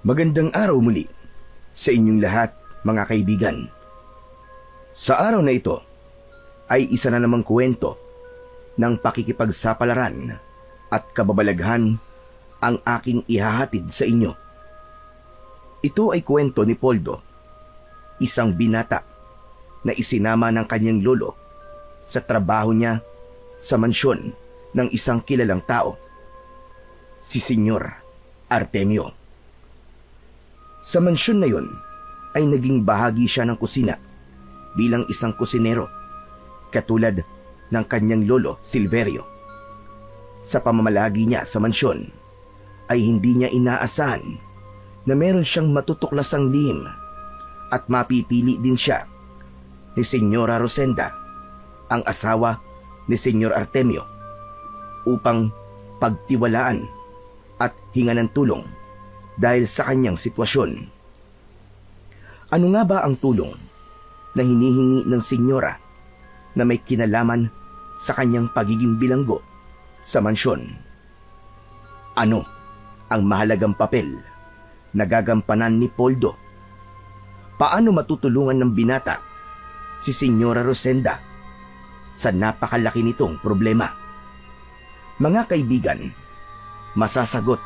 Magandang araw muli sa inyong lahat, mga kaibigan. Sa araw na ito ay isa na namang kwento ng pakikipagsapalaran at kababalaghan ang aking ihahatid sa inyo. Ito ay kwento ni Poldo, isang binata na isinama ng kanyang lolo sa trabaho niya sa mansyon ng isang kilalang tao, si Senyor Artemio. Sa mansyon na yun ay naging bahagi siya ng kusina bilang isang kusinero, katulad ng kanyang lolo Silverio. Sa pamamalagi niya sa mansyon ay hindi niya inaasahan na meron siyang matutuklasang lihim at mapipili din siya ni Senyora Rosenda, ang asawa ni Senyor Artemio, upang pagtiwalaan at hinga ng tulong dahil sa kanyang sitwasyon. Ano nga ba ang tulong na hinihingi ng senyora na may kinalaman sa kanyang pagiging bilanggo sa mansyon? Ano ang mahalagang papel na gagampanan ni Poldo? Paano matutulungan ng binata si Senyora Rosenda sa napakalaki nitong problema? Mga kaibigan, masasagot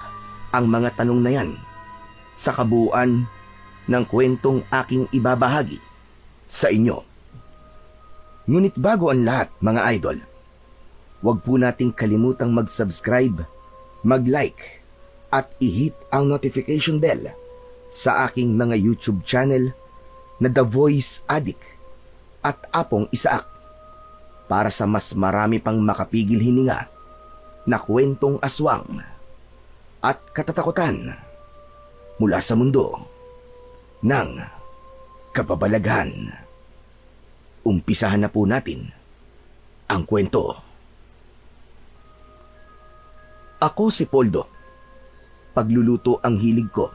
ang mga tanong na yan sa kabuuan ng kwentong aking ibabahagi sa inyo. Ngunit bago ang lahat, mga idol, huwag po nating kalimutang mag-subscribe, mag-like, at i-hit ang notification bell sa aking mga YouTube channel na The Voice Addict at Apong Isaak para sa mas marami pang makapigil hininga na kwentong aswang at katatakutan mula sa mundo ng kababalaghan. Umpisahan na po natin ang kwento. Ako si Poldo. Pagluluto ang hilig ko.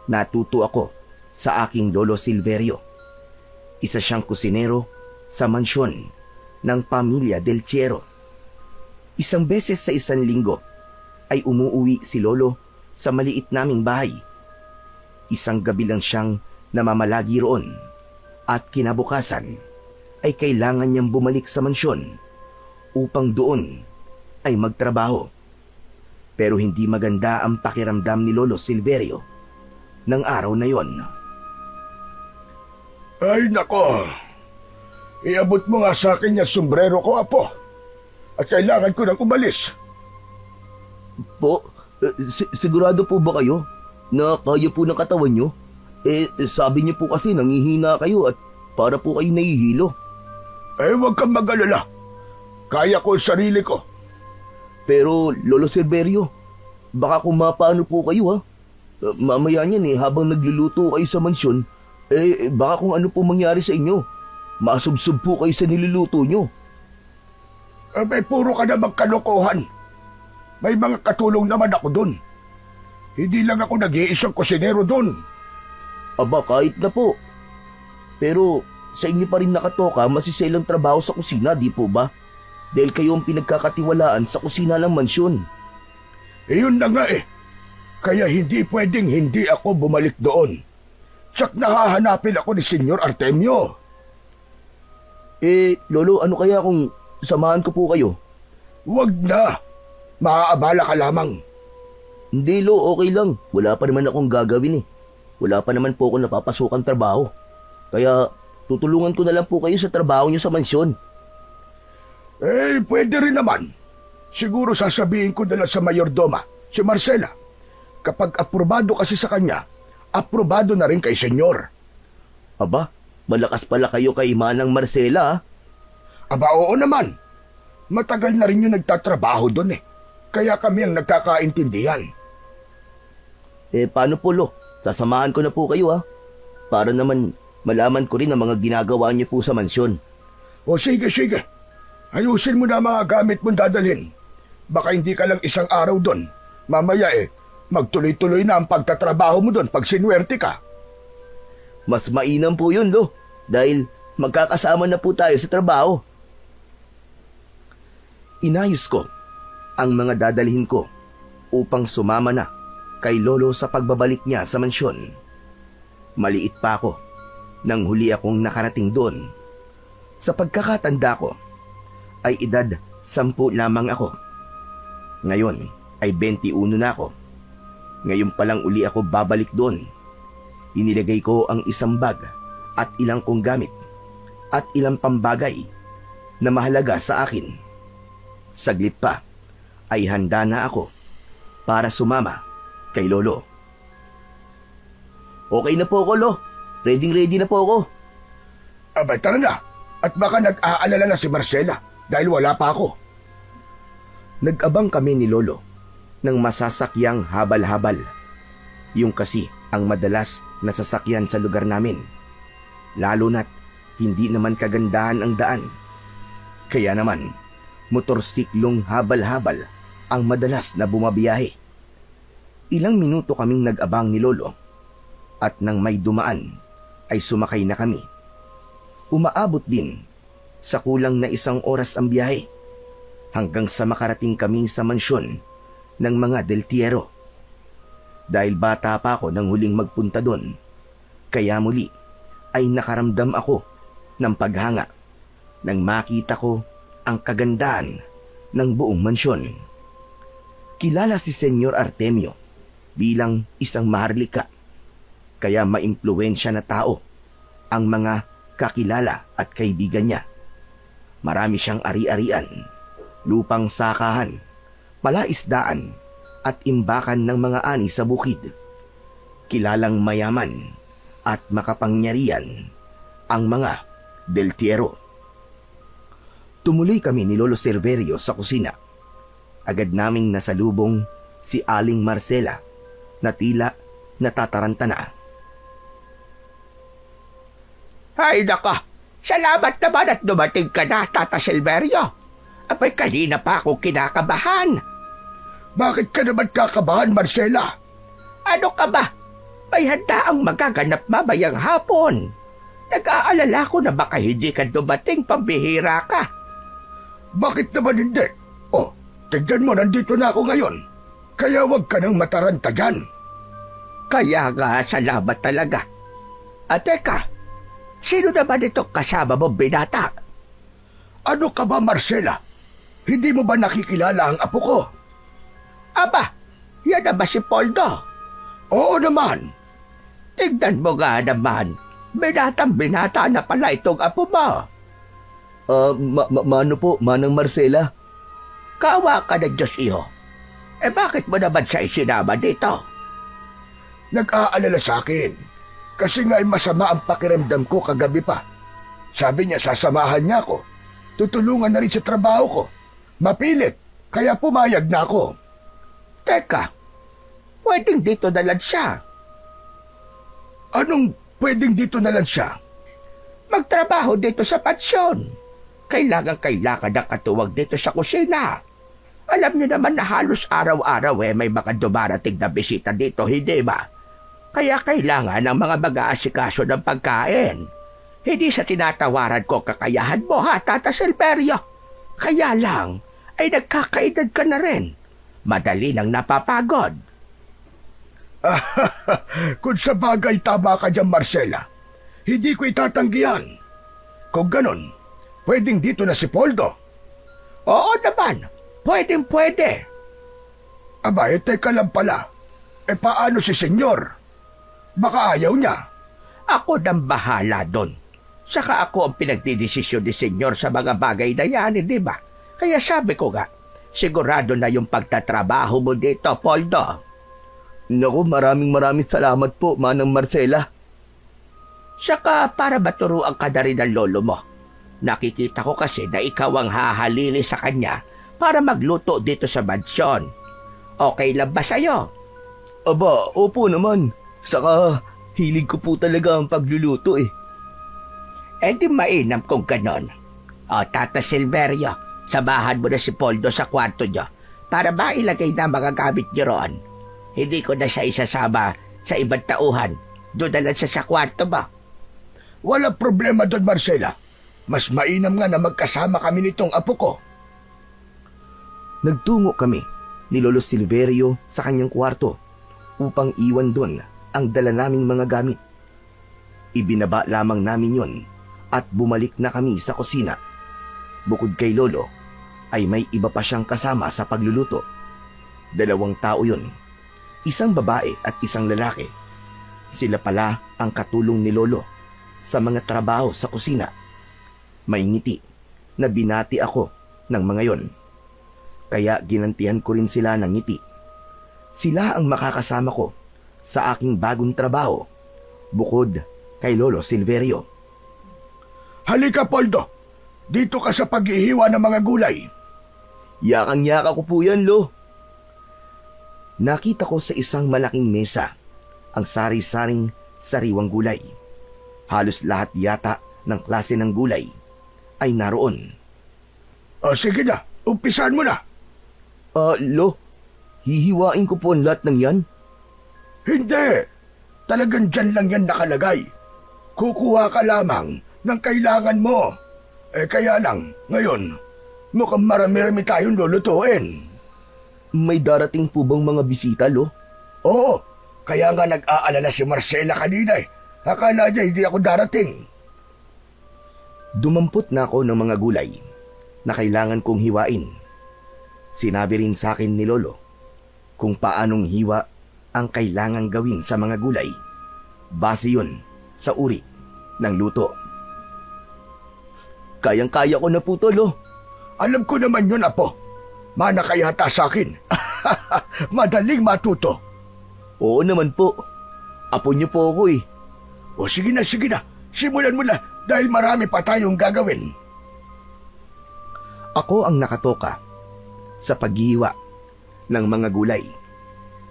Natuto ako sa aking lolo Silverio. Isa siyang kusinero sa mansyon ng pamilya Del Chiero. Isang beses sa isang linggo ay umuuwi si lolo sa maliit naming bahay. Isang gabi lang siyang namamalagi roon at kinabukasan ay kailangan niyang bumalik sa mansyon upang doon ay magtrabaho. Pero hindi maganda ang pakiramdam ni Lolo Silverio ng araw na yon. Ay nako, iabot mo nga sa akin yung sombrero ko, apo. At kailangan ko nang umalis. Po, sigurado po ba kayo na kaya po ng katawan nyo? Sabi niyo po kasi nangihina kayo at para po kayo nahihilo. Huwag kang mag-alala. Kaya ko ang sarili ko. Pero Lolo Silverio, baka kung mapaano po kayo ha. Mamaya niyan habang nagluluto kayo sa mansyon, baka kung ano po mangyari sa inyo. Masubsob po kayo sa niluluto nyo. May puro ka namang kalokohan. May mga katulong naman ako doon. Hindi lang ako nag-iisang kusinero doon. Aba, kahit na po. Pero sa inyo pa rin nakatoka masiselang trabaho sa kusina, di po ba? Dahil kayo ang pinagkakatiwalaan sa kusina ng mansyon. Yun na nga Kaya hindi pwedeng hindi ako bumalik doon. Tsak nahahanapin ako ni Senyor Artemio. Lolo, ano kaya kung samahan ko po kayo? Wag na. Maaabala ka lamang. Hindi, Lo, okay lang. Wala pa naman akong gagawin Wala pa naman po ako napapasukang trabaho. Kaya tutulungan ko na lang po kayo sa trabaho niyo sa mansyon. Pwede rin naman. Siguro sasabihin ko na lang sa mayordoma, si Marcela. Kapag aprobado kasi sa kanya, aprobado na rin kay Senyor. Aba, malakas pala kayo kay Manang Marcela. Aba, oo naman. Matagal na rin yung nagtatrabaho doon Kaya kami ang nagkakaintindihan. Paano po, Lo? Sasamahan ko na po kayo para naman malaman ko rin ang mga ginagawa niyo po sa mansyon. O sige. Ayusin mo na mga gamit mong dadalhin. Baka hindi ka lang isang araw doon. Mamaya magtuloy-tuloy na ang pagtatrabaho mo doon pag sinuwerte ka. Mas mainam po yun, Lo. Dahil magkakasama na po tayo sa trabaho. Inayos ko ang mga dadalhin ko upang sumama na kay Lolo sa pagbabalik niya sa mansyon. Maliit pa ako nang huli akong nakarating doon. Sa pagkakatanda ko, ay edad 10 lamang ako. Ngayon ay 21 na ako. Ngayon pa lang uli ako babalik doon. Inilagay ko ang isang bag at ilang kong gamit at ilang pambagay na mahalaga sa akin. Saglit pa ay handa na ako para sumama kay Lolo. Okay na po ako, Lo. Ready na po ako. Abay, tara na. At baka nag-aalala na si Marcela dahil wala pa ako. Nag-abang kami ni Lolo ng masasakyang habal-habal. Yung kasi ang madalas na sasakyan sa lugar namin. Lalo na't hindi naman kagandahan ang daan. Kaya naman, motorsiklong habal-habal ang madalas na bumabiyahe. Ilang minuto kaming nag-abang ni Lolo at nang may dumaan ay sumakay na kami. Umaabot din sa kulang na 1 oras ang biyahe hanggang sa makarating kami sa mansyon ng mga Deltiero. Dahil bata pa ako nang huling magpunta doon, kaya muli ay nakaramdam ako ng paghanga nang makita ko ang kagandahan ng buong mansyon. Kilala si Senyor Artemio bilang isang maharlika, kaya maimpluwensya na tao ang mga kakilala at kaibigan niya. Marami siyang ari-arian, lupang sakahan, palaisdaan at imbakan ng mga ani sa bukid. Kilalang mayaman at makapangyarihan ang mga Deltiero. Tumuloy kami ni Lolo Silverio sa kusina. Agad naming nasalubong si Aling Marcela na tila natataranta na. Ay naka, salamat naman at dumating ka na, Tata Silverio. Abay, kanina pa ako kinakabahan. Bakit ka naman kakabahan, Marcela? Ano ka ba? May handa ang magaganap mamayang hapon. Nag-aalala ko na baka hindi ka dumating, pambihira ka. Bakit naman hindi? Oh, tignan mo, nandito na ako ngayon. Kaya wag ka nang mataranta dyan. Kaya nga, salamat talaga. At teka, sino naman itong kasama mo, binata? Ano ka ba, Marcela? Hindi mo ba nakikilala ang apo ko? Aba, yan na ba si Poldo? Oo naman. Tignan mo nga naman, binatang-binata na pala itong apo mo. Mano po, Manang Marcela? Kawa ka na Diyos iyo. Bakit mo naman siya isinama dito? Nag-aalala sa akin. Kasi nga ay masama ang pakiramdam ko kagabi pa. Sabi niya sasamahan niya ako. Tutulungan na rin sa trabaho ko. Mapilit, kaya pumayag na ako. Teka, pwedeng dito na lang siya. Anong pwedeng dito na lang siya? Magtrabaho dito sa pansyon. Kailangan ng katuwag dito sa kusina. Alam niyo naman na halos araw-araw may mga dumarating na bisita dito, hindi ba? Kaya kailangan ng mga mag-aasikaso ng pagkain. Hindi sa tinatawaran ko kakayahan mo, ha, Tata Silverio? Kaya lang, ay nagkakaedad ka na rin. Madali nang napapagod. Kung sa bagay tama ka dyan, Marcela, hindi ko itatanggihan. Kung ganon, pwedeng dito na si Poldo. Oo naman, pwede. Aba, teka lang pala. Paano si Senyor? Baka ayaw niya. Ako nang bahala doon. Saka ako ang pinagdidesisyon ni Senyor sa mga bagay na yan, hindi ba? Kaya sabi ko nga, sigurado na yung pagtatrabaho mo dito, Poldo. Naku, maraming salamat po, Manang Marcela. Saka para maturuan ka na rin ng lolo mo. Nakikita ko kasi na ikaw ang hahalili sa kanya para magluto dito sa mansyon. Okay lang ba sa'yo? Aba, opo naman. Saka, hilig ko po talaga ang pagluluto eh. Di mainam kung ganon. O, Tata Silverio, samahan mo na si Poldo sa kwarto niyo para mailagay na mga gamit niyo roon. Hindi ko na siya isasama sa ibang tauhan. Doon na lang siya sa kwarto ba? Wala problema doon, Marcela. Mas mainam nga na magkasama kami nitong apo ko. Nagtungo kami ni Lolo Silverio sa kanyang kwarto upang iwan doon ang dala naming mga gamit. Ibinaba lamang namin yon at bumalik na kami sa kusina. Bukod kay Lolo, ay may iba pa siyang kasama sa pagluluto. 2 tao yon, isang babae at isang lalaki. Sila pala ang katulong ni Lolo sa mga trabaho sa kusina. May ngiti na binati ako ng mga yon. Kaya ginantihan ko rin sila ng ngiti. Sila ang makakasama ko sa aking bagong trabaho, bukod kay Lolo Silverio. Halika, Poldo. Dito ka sa paghihiwa ng mga gulay. Yakang-yaka ko po yan, Lo. Nakita ko sa isang malaking mesa ang sari-saring sariwang gulay. Halos lahat yata ng klase ng gulay ay naroon. O sige na, umpisan mo na. Lo, hihiwain ko po ang lahat ng yan? Hindi. Talagang dyan lang yan nakalagay. Kukuha ka lamang ng kailangan mo. Kaya lang, ngayon, mukhang marami-rami tayong lulutuin. May darating po bang mga bisita, Lo? Oo, kaya nga nag-aalala si Marcela kanina eh. Akala niya hindi ako darating. Dumampot na ako ng mga gulay na kailangan kong hiwain. Sinabi rin sa akin ni Lolo kung paanong hiwa ang kailangang gawin sa mga gulay. Base yun sa uri ng luto. Kayang-kaya ko na po to, Lo. Alam ko naman yun, Apo. Mana ka yata sa akin. Madaling matuto. Oo naman po. Apo niyo po ako eh. O sige na. Simulan mo na dahil marami pa tayong gagawin. Ako ang nakatoka sa paghihiwa ng mga gulay.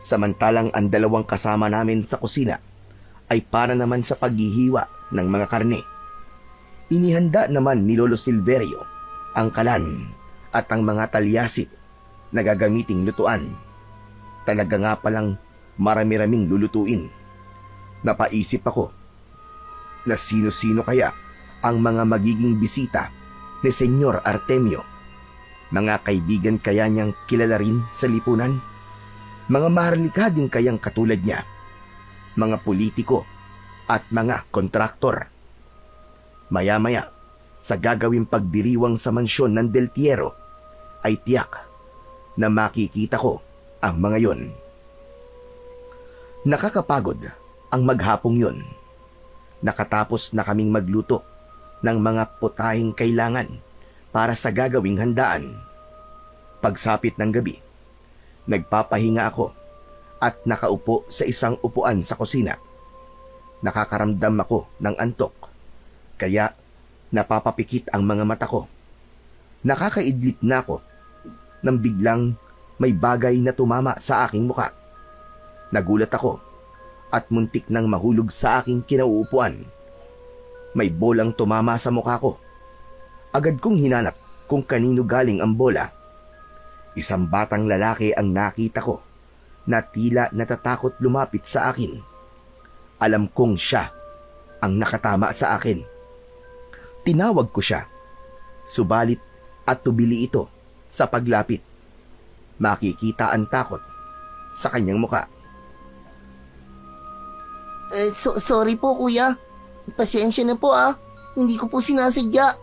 Samantalang ang 2 kasama namin sa kusina ay para naman sa paghihiwa ng mga karne. Inihanda naman ni Lolo Silverio ang kalan at ang mga talyasik na gagamiting lutuan. Talaga nga palang marami-raming lulutuin. Napaisip ako na sino-sino kaya ang mga magiging bisita ni Senyor Artemio. Mga kaibigan kaya niyang kilala rin sa lipunan? Mga maharlika din kayang katulad niya? Mga politiko at mga kontraktor? Maya-maya, sa gagawing pagdiriwang sa mansyon ng Del Tiero, ay tiyak na makikita ko ang mga yon. Nakakapagod ang maghapong yon. Nakatapos na kaming magluto ng mga putahing kailangan para sa gagawing handaan. Pagsapit ng gabi, nagpapahinga ako at nakaupo sa isang upuan sa kusina. Nakakaramdam ako ng antok, kaya napapapikit ang mga mata ko. Nakakaidlip na ako nang biglang may bagay na tumama sa aking muka. Nagulat ako at muntik nang mahulog sa aking kinauupuan. May bolang tumama sa mukha ko. Agad kong hinanap kung kanino galing ang bola. Isang batang lalaki ang nakita ko na tila natatakot lumapit sa akin. Alam kong siya ang nakatama sa akin. Tinawag ko siya, subalit at tubili ito sa paglapit. Makikita ang takot sa kanyang muka. Sorry po, kuya. Pasensya na po, ah. Hindi ko po sinasadya.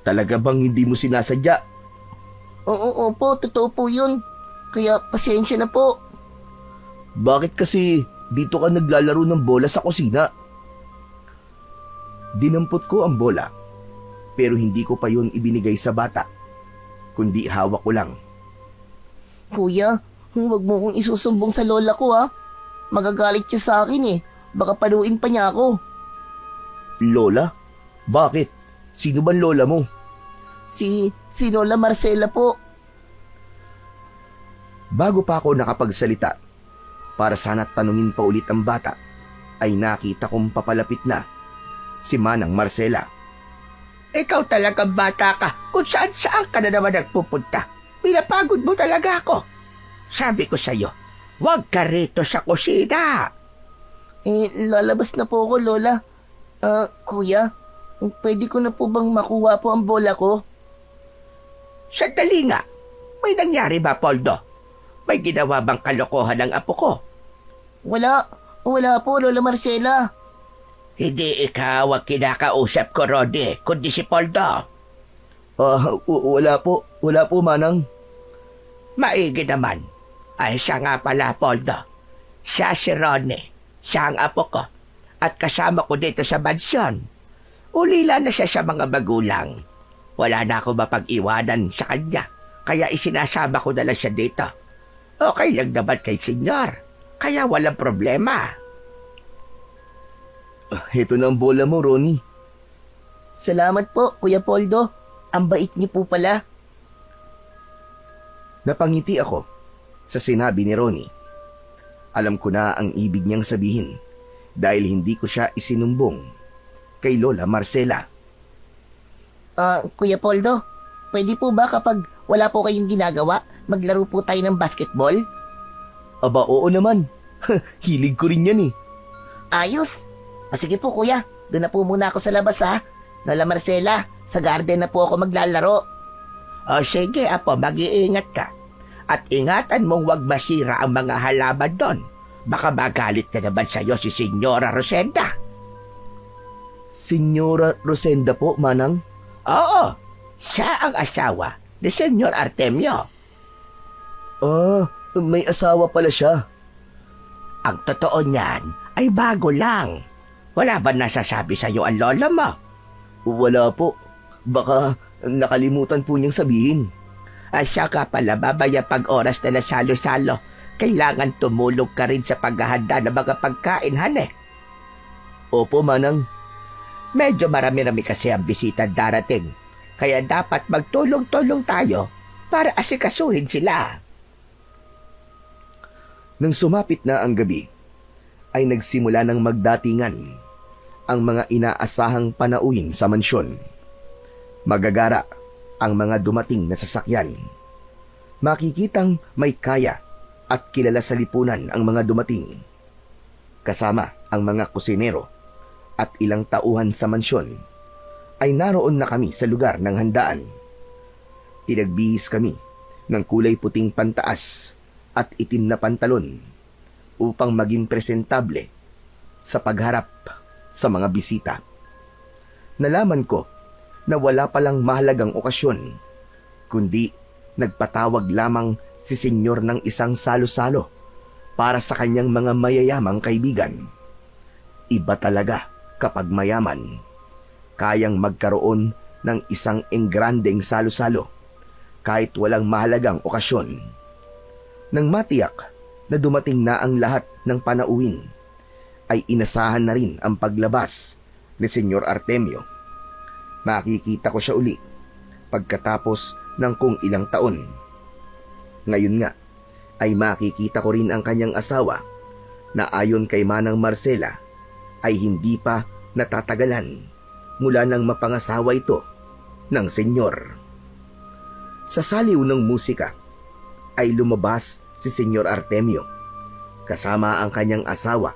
Talaga bang hindi mo sinasadya? Oo po, totoo po yun. Kaya pasensya na po. Bakit kasi dito ka naglalaro ng bola sa kusina? Dinampot ko ang bola, pero hindi ko pa yun ibinigay sa bata, kundi hawak ko lang. Kuya, huwag mo kong isusumbong sa lola ko, ah. Magagalit siya sa akin eh. Baka paluin pa niya ako. Lola? Bakit? Sino bang lola mo? Si Lola Marcela po. Bago pa ako nakapagsalita, para sana tanungin pa ulit ang bata, ay nakita kong papalapit na si Manang Marcela. Ikaw talagang bata ka. Kung saan-saan ka na naman nagpupunta. Pinapagod mo talaga ako. Sabi ko sa'yo, huwag ka rito sa kusina. Lalabas na po ako, Lola. Kuya, pwede ko na po bang makuha po ang bola ko? Sandali nga. May nangyari ba, Poldo? May ginawa bang kalokohan ng apo ko? Wala po, Lola Marcela. Hindi ikaw ang kinakausap ko, Rodi, kundi si Poldo. Wala po, Manang. Maigi naman. Ay siya nga pala, Poldo. Siya si Ronnie. Siya ang apo ko. At kasama ko dito sa mansyon. Ulila na siya sa mga magulang. Wala na ako mapag-iwanan sa kanya. Kaya isinasama ko na lang siya dito. Okay lang naman kay senyor. Kaya walang problema. Ito na ang bola mo, Ronnie. Salamat po, Kuya Poldo. Ang bait niyo po pala. Napangiti ako sa sinabi ni Ronnie. Alam ko na ang ibig niyang sabihin dahil hindi ko siya isinumbong kay Lola Marcela. Kuya Poldo, pwede po ba kapag wala po kayong ginagawa, maglaro po tayo ng basketball? Aba, oo naman. Hilig ko rin yan eh. Ayos! Sige po kuya, doon na po muna ako sa labas ha. Lola Marcela, sa garden na po ako maglalaro. O sige, apo, mag-iingat ka. At ingatan mong wag masira ang mga halaman doon. Baka magalit na naman sa'yo si Senyora Rosenda. Senyora Rosenda po, Manang? Oo, siya ang asawa ni Senyor Artemio. May asawa pala siya. Ang totoo niyan ay bago lang. Wala ba nasasabi sa'yo ang lola mo? Wala po. Baka nakalimutan po niyang sabihin. Ay siya ka pala, babaya pag oras na nasalo-salo. Kailangan tumulong ka rin sa paghahanda ng mga pagkain, hane. Opo, Manang. Medyo marami-rami kasi ang bisita darating. Kaya dapat magtulong-tulong tayo para asikasuhin sila. Nang sumapit na ang gabi, ay nagsimula ng magdatingan ang mga inaasahang panauhin sa mansyon. Magagara ang mga dumating na sasakyan. Makikitang may kaya at kilala sa lipunan ang mga dumating. Kasama ang mga kusinero at ilang tauhan sa mansyon, ay naroon na kami sa lugar ng handaan. Pinagbihis kami ng kulay puting pantaas at itim na pantalon upang maging presentable sa pagharap sa mga bisita. Nalaman ko na wala palang mahalagang okasyon, kundi nagpatawag lamang si senyor ng isang salo-salo para sa kanyang mga mayayamang kaibigan. Iba talaga kapag mayaman, kayang magkaroon ng isang engrandeng salo-salo kahit walang mahalagang okasyon. Nang matiyak na dumating na ang lahat ng panauhin, ay inasahan na rin ang paglabas ni Senyor Artemio. Makikita ko siya uli pagkatapos ng kung ilang taon. Ngayon nga ay makikita ko rin ang kanyang asawa na ayon kay Manang Marcela ay hindi pa natatagalan mula nang mapangasawa ito ng senyor. Sa saliw ng musika ay lumabas si Senyor Artemio kasama ang kanyang asawa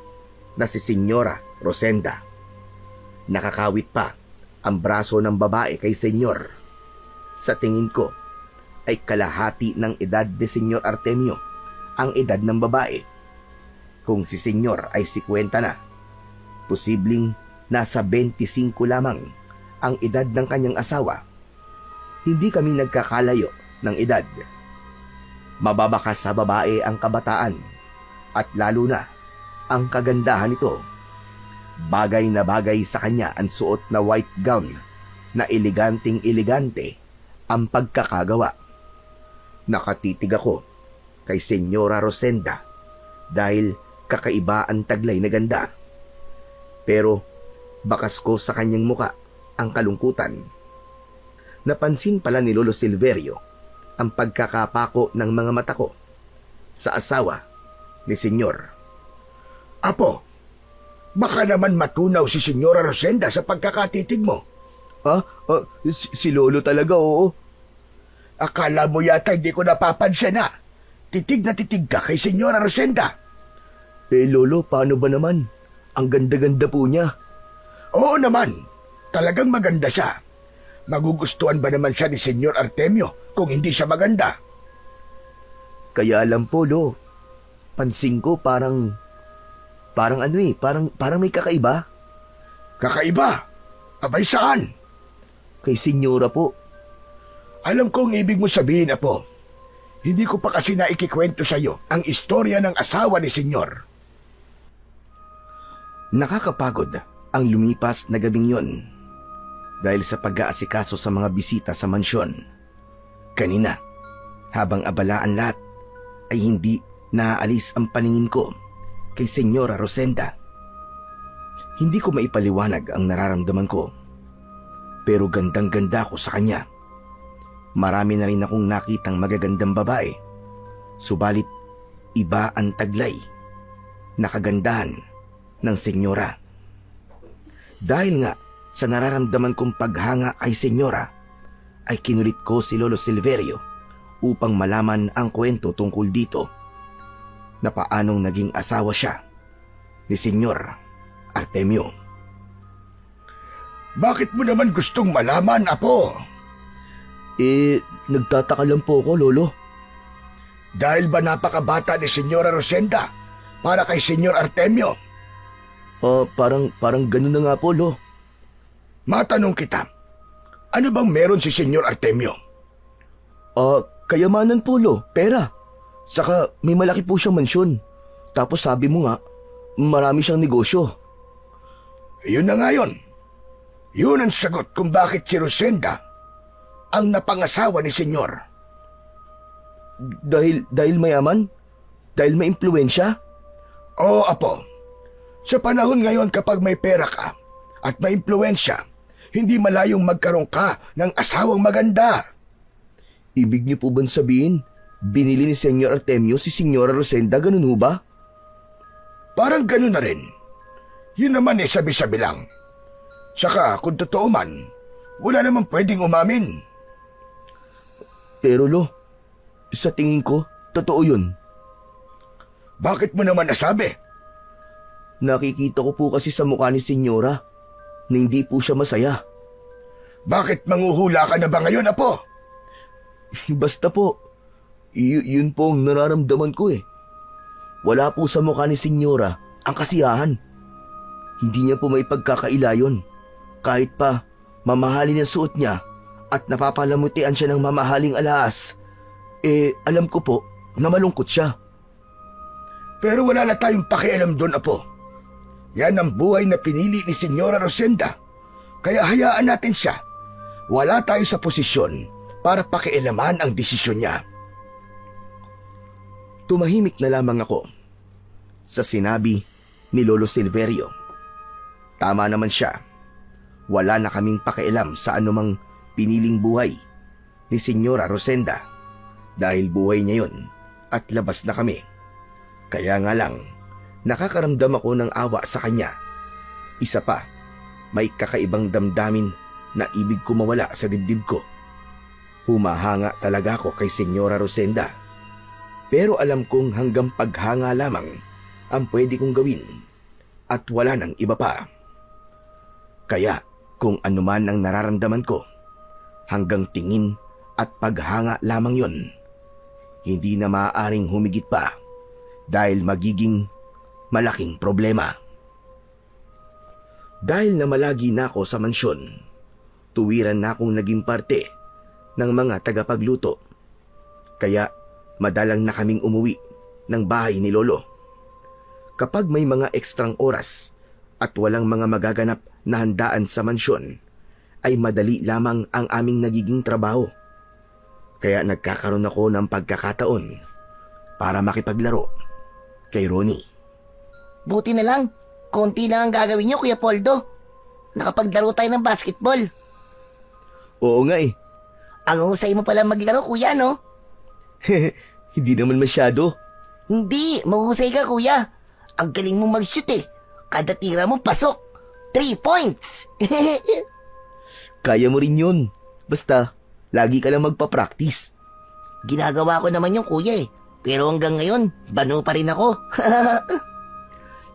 na si Senyora Rosenda. Nakakawit pa ang braso ng babae kay senyor. Sa tingin ko ay kalahati ng edad ni Senyor Artemio ang edad ng babae. Kung si senyor ay 50 na, posibleng nasa 25 lamang ang edad ng kanyang asawa. Hindi kami nagkakalayo ng edad. Mababakas sa babae ang kabataan at lalo na ang kagandahan nito. Bagay na bagay sa kanya ang suot na white gown na eleganting-elegante ang pagkakagawa. Nakatitig ako kay Senyora Rosenda dahil kakaiba ang taglay na ganda. Pero bakas ko sa kanyang muka ang kalungkutan. Napansin pala ni Lolo Silverio ang pagkakapako ng mga mata ko sa asawa ni Senyor. Apo, baka naman matunaw si Senyora Rosenda sa pagkakatitig mo. Si Lolo talaga, oo. Akala mo yata hindi ko napapansin na. Titig na titig ka kay Senyora Rosenda. Lolo, paano ba naman? Ang ganda-ganda po niya. Oo naman, talagang maganda siya. Magugustuhan ba naman siya ni Senyor Artemio kung hindi siya maganda? Kaya alam po, Lo. Pansin ko parang parang may kakaiba. Kakaiba? Abay saan? Kay Senyora po. Alam ko ang ibig mo sabihin, Apo. Hindi ko pa kasi naikikwento sa'yo ang istorya ng asawa ni Senyor. Nakakapagod ang lumipas na gabing yon dahil sa pag-aasikaso sa mga bisita sa mansyon. Kanina, habang abala ang lahat, ay hindi naaalis ang paningin ko kay Senyora Rosenda. Hindi ko maipaliwanag ang nararamdaman ko, pero gandang-ganda ko sa kanya. Marami na rin akong nakitang magagandang babae, subalit iba ang taglay na kagandahan ng Senyora. Dahil nga sa nararamdaman kong paghanga kay Senyora, ay kinulit ko si Lolo Silverio upang malaman ang kwento tungkol dito na paanong naging asawa siya ni Senyor Artemio. Bakit mo naman gustong malaman, Apo? Nagtataka lang po ako, Lolo. Dahil ba napakabata ni Senyora Rosenda para kay Senyor Artemio? Parang ganun na nga po, Lo. Matanong kita, ano bang meron si Senyor Artemio? Kayamanan po, Lo. Pera. Saka may malaki po siyang mansyon. Tapos sabi mo nga, marami siyang negosyo. Yun na nga yun. Yun ang sagot kung bakit si Rosenda ang napangasawa ni Senyor. Dahil mayaman? Dahil may impluensya? Oo, Apo. Sa panahon ngayon kapag may pera ka at may impluensya, hindi malayong magkaroon ka ng asawang maganda. Ibig niyo po bang sabihin, binili ni Senyor Artemio si Senyora Rosenda, ganun ho ba? Parang ganun na rin. Yun naman sabi-sabi lang. Saka kung totoo man, wala namang pwedeng umamin. Pero Lo, sa tingin ko, totoo yun. Bakit mo naman nasabi? Nakikita ko po kasi sa mukha ni Senyora na hindi po siya masaya. Bakit manguhula ka na ba ngayon, Apo? Basta po, yun po ang nararamdaman ko eh. Wala po sa mukha ni Senyora ang kasiyahan. Hindi niya po may pagkakaila yun. Kahit pa mamahalin ang suot niya at napapalamutian siya ng mamahaling alahas, alam ko po na malungkot siya. Pero wala na tayong pakialam doon, Apo. Yan ang buhay na pinili ni Senyora Rosenda. Kaya hayaan natin siya. Wala tayo sa posisyon para pakialaman ang desisyon niya. Tumahimik na lamang ako sa sinabi ni Lolo Silverio. Tama naman siya. Wala na kaming pakialam sa anumang piniling buhay ni Senyora Rosenda dahil buhay niya yun at labas na kami. Kaya nga lang, nakakaramdam ako ng awa sa kanya. Isa pa, may kakaibang damdamin na ibig ko mawala sa dibdib ko. Humahanga talaga ako kay Senyora Rosenda. Pero alam kong hanggang paghanga lamang ang pwede kong gawin at wala nang iba pa. Kaya kung anuman ang nararamdaman ko, hanggang tingin at paghanga lamang yon. Hindi na maaaring humigit pa dahil magiging malaking problema. Dahil na malagi na ako sa mansyon, tuwiran na akong naging parte ng mga tagapagluto. Kaya madalang na kaming umuwi ng bahay ni Lolo. Kapag may mga ekstrang oras at walang mga magaganap na handaan sa mansyon, ay madali lamang ang aming nagiging trabaho. Kaya nagkakaroon ako ng pagkakataon para makipaglaro kay Ronnie. Buti na lang, konti lang ang gagawin niyo, Kuya Poldo. Nakapaglaro tayo ng basketball. Oo nga eh. Ang husay mo pala maglaro, Kuya, no? Hindi naman masyado. Hindi, mahusay ka, Kuya. Ang galing mo mag-shoot eh. Kada tira mo, pasok. 3 points. Kaya mo rin yun. Basta, lagi ka lang magpa-practice. Ginagawa ko naman yung Kuya eh. Pero hanggang ngayon, bano pa rin ako.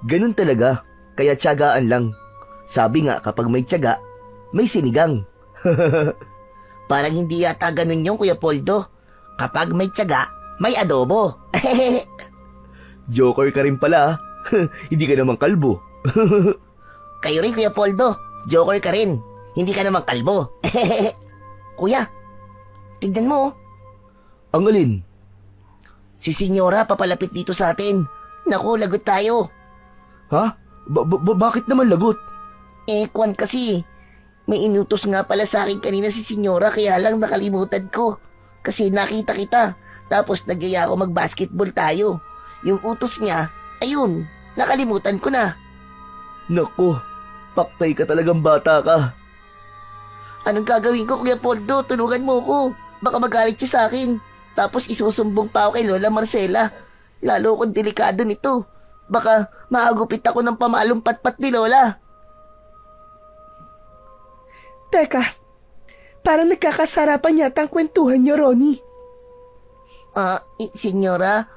Ganun talaga. Kaya tiyagaan lang. Sabi nga kapag may tiyaga, may sinigang. Parang hindi yata ganun yung Kuya Poldo. Kapag may tiyaga, may adobo. Joker ka rin pala, ah. Hindi ka naman kalbo. Kayo rin, Kuya Poldo. Joker ka rin. Hindi ka naman kalbo. Kuya, tignan mo. Ang alin? Si Senyora papalapit dito sa atin. Naku, lagot tayo. Ha? Bakit naman lagot? Kwan kasi. May inutos nga pala sa akin kanina si Senyora kaya lang nakalimutan ko. Kasi nakita kita. Tapos nagyaya ako mag-basketball tayo. Yung utos niya, ayun, nakalimutan ko na. Naku, paktay ka talagang bata ka. Anong gagawin ko, Kuya Poldo? Tulungan mo ko. Baka magalit siya sa akin. Tapos isusumbong pa ako kay Lola Marcela. Lalo akong delikado nito. Baka maagupit ako ng pamalong patpat ni Lola. Teka, parang nagkakasarapan yata ang kwentuhan niyo, Ronnie. Senyora,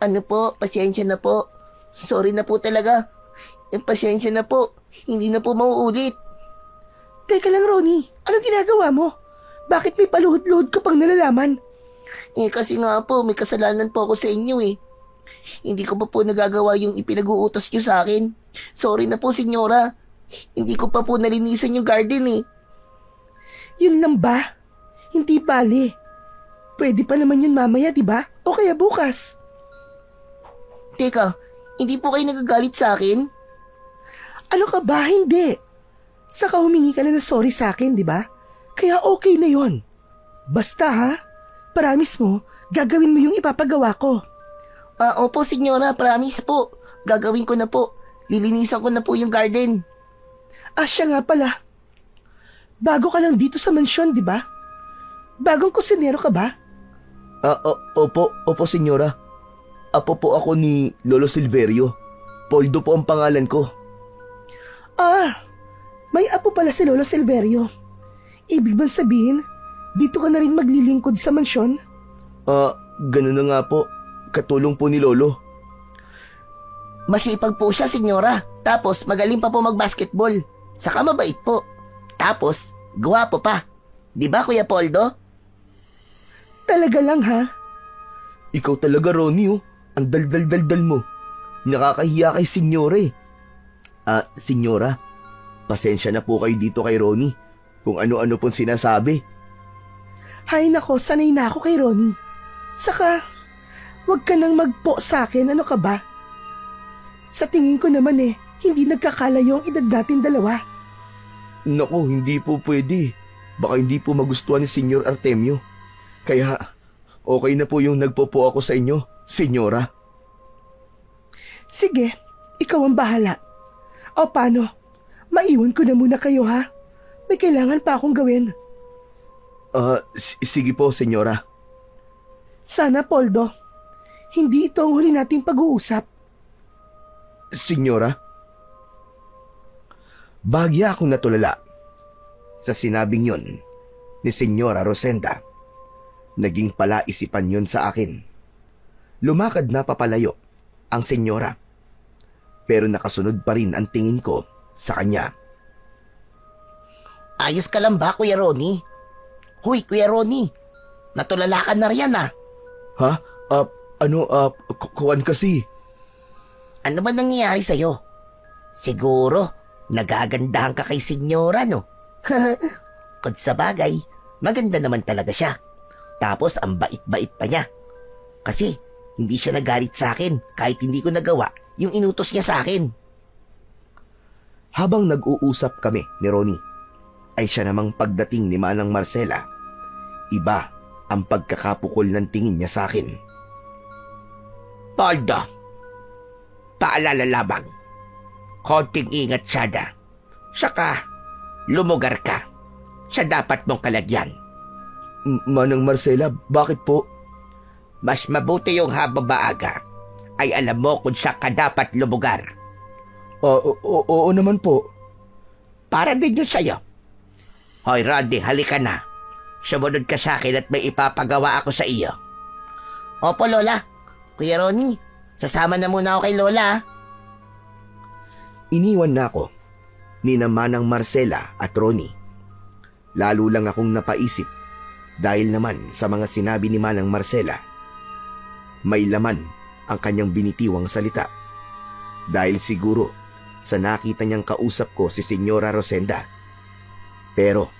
ano po, pasensya na po. Sorry na po talaga. Pasensya na po. Hindi na po mauulit. Teka lang, Ronnie. Anong ginagawa mo? Bakit may paluhod-luhod ka pang nalalaman? Kasi nga po, may kasalanan po ako sa inyo eh. Hindi ko pa po nagagawa yung ipinag-uutos nyo sa akin. Sorry na po, Senyora. Hindi ko pa po nalinisan yung garden eh. Yun lang ba? Hindi bali. Pwede pa naman yun mamaya, di ba? O kaya bukas. Teka, hindi po kayo nagagalit sa akin? Ano ka ba? Hindi. Saka humingi ka na ng sorry sa akin, di ba? Kaya okay na yon. Basta ha, promise mo, gagawin mo yung ipapagawa ko. Opo, Senyora, promise po. Gagawin ko na po. Lilinisan ko na po yung garden. Siya nga pala. Bago ka lang dito sa mansyon, di ba? Bagong kusinero ka ba? Opo, senyora. Apo po ako ni Lolo Silverio. Poldo po ang pangalan ko. May apo pala si Lolo Silverio. Ibig bang sabihin, dito ka na rin maglilingkod sa mansyon? Ganun na nga po. Katulong po ni Lolo. Masipag po siya, Senyora. Tapos magaling pa po mag-basketball. Saka mabait po. Tapos, gwapo pa. Di ba, Kuya Poldo? Talaga lang ha? Ikaw talaga, Ronnie, oh. Ang dal-dal-dal-dal mo. Nakakahiya kay senyora eh. Senyora, pasensya na po kayo dito kay Ronnie kung ano-ano pong sinasabi. Hay nako, sanay na ako kay Ronnie. Saka, wag ka nang magpo sa akin, ano ka ba? Sa tingin ko naman hindi nagkakalayo ang edad natin dalawa. Naku, hindi po pwede. Baka hindi po magustuhan ni Senyor Artemio. Kaya, okay na po yung nagpopo ako sa inyo, senyora. Sige, ikaw ang bahala. O paano? Maiwan ko na muna kayo ha? May kailangan pa akong gawin. Sige po, senyora. Sana, Poldo, hindi ito ang huli nating pag-uusap. Senyora? Bahagya akong natulala sa sinabing yon ni Senyora Rosenda. Naging palaisipan yon sa akin. Lumakad na papalayo ang senyora. Pero nakasunod pa rin ang tingin ko sa kanya. Ayos ka lang ba, Kuya Ronnie? Huy, Kuya Ronnie. Natulala ka na riyan ah. Ha? Kuwan kasi. Ano ba nangyayari sa'yo? Siguro, nagagandahan ka kay Senyora, no? Kung sa bagay, maganda naman talaga siya. Tapos ang bait-bait pa niya. Kasi hindi siya nagalit sa akin kahit hindi ko nagawa yung inutos niya sa akin. Habang nag-uusap kami ni Ronnie, ay siya namang pagdating ni Manang Marcela. Iba ang pagkakapukol ng tingin niya sa akin. Poldo, paalala lamang. Konting ingat sana. Saka, lumugar ka. Sa dapat mong kalagyan. Manang Marcela, bakit po? Mas mabuti yung habang maaga ay alam mo kung saan ka dapat lumugar. Oo naman po. Para din yun sa'yo. Hoy, Randy, halika na. Sumunod ka sa akin at may ipapagawa ako sa iyo. Opo, Lola. Kuya Ronnie, sasama na muna ako kay Lola. Iniwan na ako ni Manang Marcela at Ronnie. Lalo lang akong napaisip dahil naman sa mga sinabi ni Manang Marcela. may laman ang kanyang binitiwang salita. Dahil siguro sa nakita niyang kausap ko si Senyora Rosenda. Pero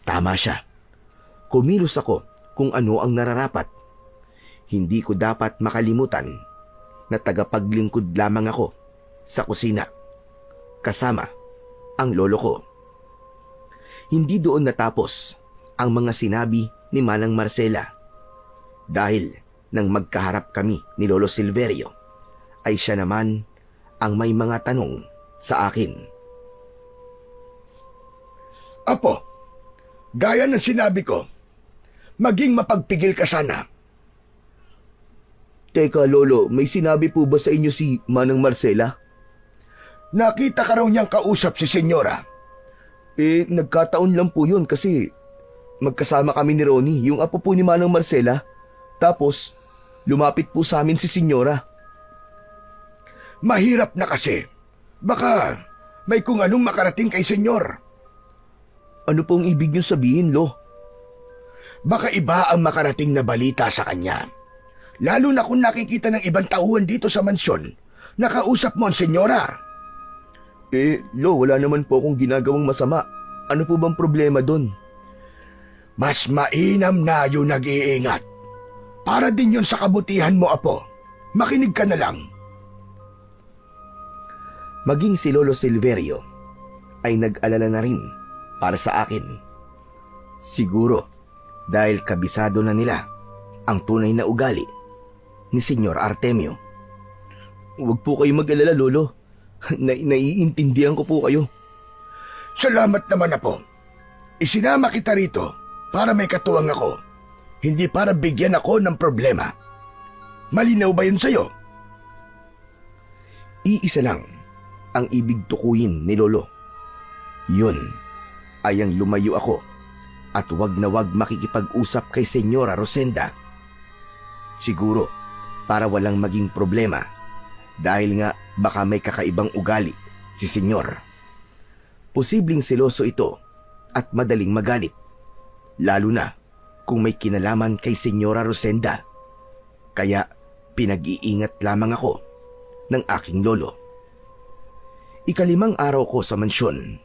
tama siya. Kumilos ako kung ano ang nararapat. Hindi ko dapat makalimutan na tagapaglingkod lamang ako sa kusina kasama ang lolo ko. Hindi doon natapos ang mga sinabi ni Manang Marcela. Dahil nang magkaharap kami ni Lolo Silverio, ay siya naman ang may mga tanong sa akin. Apo, gaya ng sinabi ko, maging mapagpigil ka sana. Teka lolo, may sinabi po ba sa inyo si Manang Marcela? Nakita ka raw niyang kausap si Senyora. Nagkataon lang po yun kasi magkasama kami ni Ronnie, yung apo po ni Manang Marcela. Tapos, lumapit po sa amin si Senyora. Mahirap na kasi. Baka may kung anong makarating kay Senyor. Ano pong ibig niyo sabihin, Lo? Baka iba ang makarating na balita sa kanya. Lalo na kung nakikita ng ibang tauhan dito sa mansyon. Nakausap mo ang Senyora. Lo, wala naman po akong ginagawang masama. Ano po bang problema doon? Mas mainam na yung nag-iingat. Para din yun sa kabutihan mo, Apo. Makinig ka na lang. Maging si Lolo Silverio ay nag-alala na rin para sa akin. Siguro dahil kabisado na nila ang tunay na ugali ni Senyor Artemio. Huwag po kayo mag-alala, Lolo. Naiintindihan ko po kayo. Salamat naman, Apo. Isinama kita rito para may katuwang ako. Hindi para bigyan ako ng problema. Malinaw ba yun sa'yo? Iisa lang ang ibig tukuyin ni Lolo. Yun ay ang lumayo ako at wag na wag makikipag-usap kay Senyora Rosenda. Siguro para walang maging problema dahil nga baka may kakaibang ugali si Senyor. Posibleng seloso ito at madaling magalit, lalo na kung may kinalaman kay Senyora Rosenda. Kaya pinag-iingat lamang ako ng aking lolo. Ikalimang araw ko sa mansyon.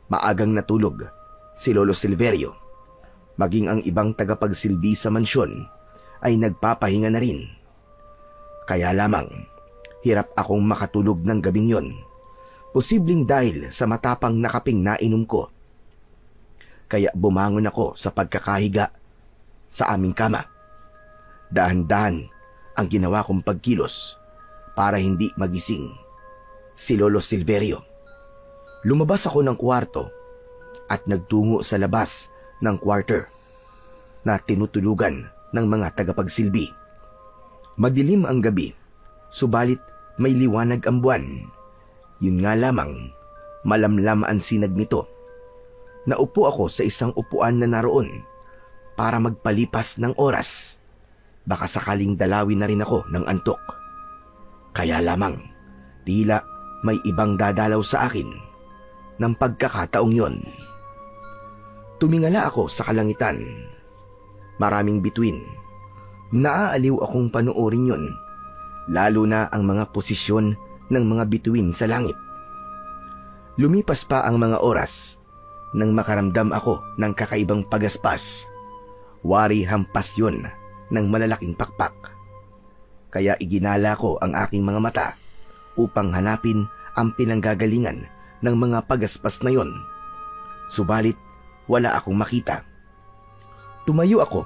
Maagang natulog si Lolo Silverio. Maging ang ibang tagapagsilbi sa mansyon ay nagpapahinga na rin. Kaya lamang, hirap akong makatulog ng gabing yon. Posibleng dahil sa matapang na kaping nainom ko. Kaya bumangon ako sa pagkakahiga sa aming kama. Dahan-dahan ang ginawa kong pagkilos para hindi magising si Lolo Silverio. Lumabas ako ng kwarto at nagtungo sa labas ng quarter na tinutulugan ng mga tagapagsilbi. Madilim ang gabi, subalit may liwanag ang buwan. Yun nga lamang, malamlam ang sinag nito. Naupo ako sa isang upuan na naroon para magpalipas ng oras. Baka sakaling dalawin na rin ako ng antok. Kaya lamang, tila may ibang dadalaw sa akin ng pagkakataong yon. Tumingala ako sa kalangitan. Maraming bituin. Naaaliw akong panoorin yon, lalo na ang mga posisyon ng mga bituin sa langit. Lumipas pa ang mga oras nang makaramdam ako ng kakaibang pagaspas. Wari hampas yun ng malalaking pakpak. Kaya iginala ko ang aking mga mata upang hanapin ang pinanggagalingan ng mga pagaspas na yon. Subalit wala akong makita. Tumayo ako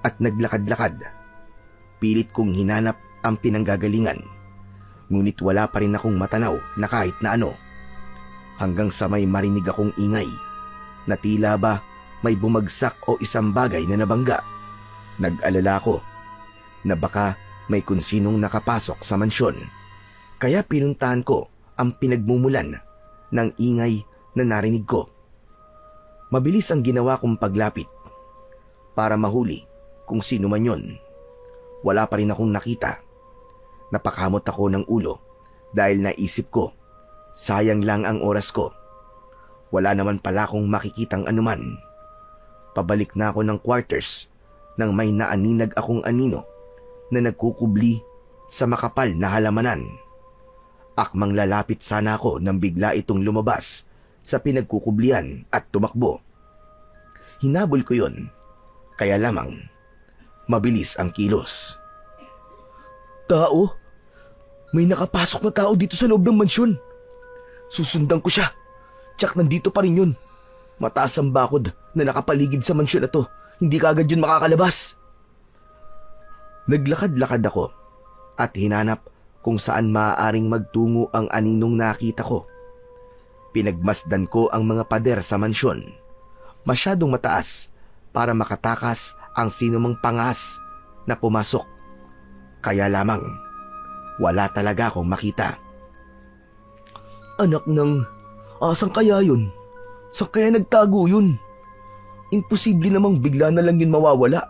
at naglakad-lakad. Pilit kong hinanap ang pinanggagalingan. Ngunit wala pa rin akong matanaw na kahit na ano. Hanggang sa may marinig akong ingay na tila ba may bumagsak o isang bagay na nabangga. Nag-alala ko na baka may kung sinong nakapasok sa mansyon. Kaya pinuntahan ko ang pinagmumulan ng ingay na narinig ko. Mabilis ang ginawa kong paglapit para mahuli kung sino man yon. Wala pa rin akong nakita. Napakamot ako ng ulo dahil naisip ko, sayang lang ang oras ko. Wala naman pala akong makikitang anuman. Pabalik na ako ng quarters nang may naaninag akong anino na nagkukubli sa makapal na halamanan. Akmang lalapit sana ako nang bigla itong lumabas sa pinagkukublian at tumakbo. Hinabol ko yun, kaya lamang mabilis ang kilos. Tao? May nakapasok na tao dito sa loob ng mansyon. Susundan ko siya. Tsak nandito pa rin yun. Mataas ang bakod na nakapaligid sa mansyon na to. Hindi kaagad yun makakalabas. Naglakad-lakad ako at hinanap kung saan maaaring magtungo ang aninong nakita ko. Pinagmasdan ko ang mga pader sa mansyon. Masyadong mataas para makatakas ang sinumang pangas na pumasok. Kaya lamang, wala talaga akong makita. Anak ng... Asan kaya yun? Saan kaya nagtago yun? Imposible namang bigla na lang yun mawawala.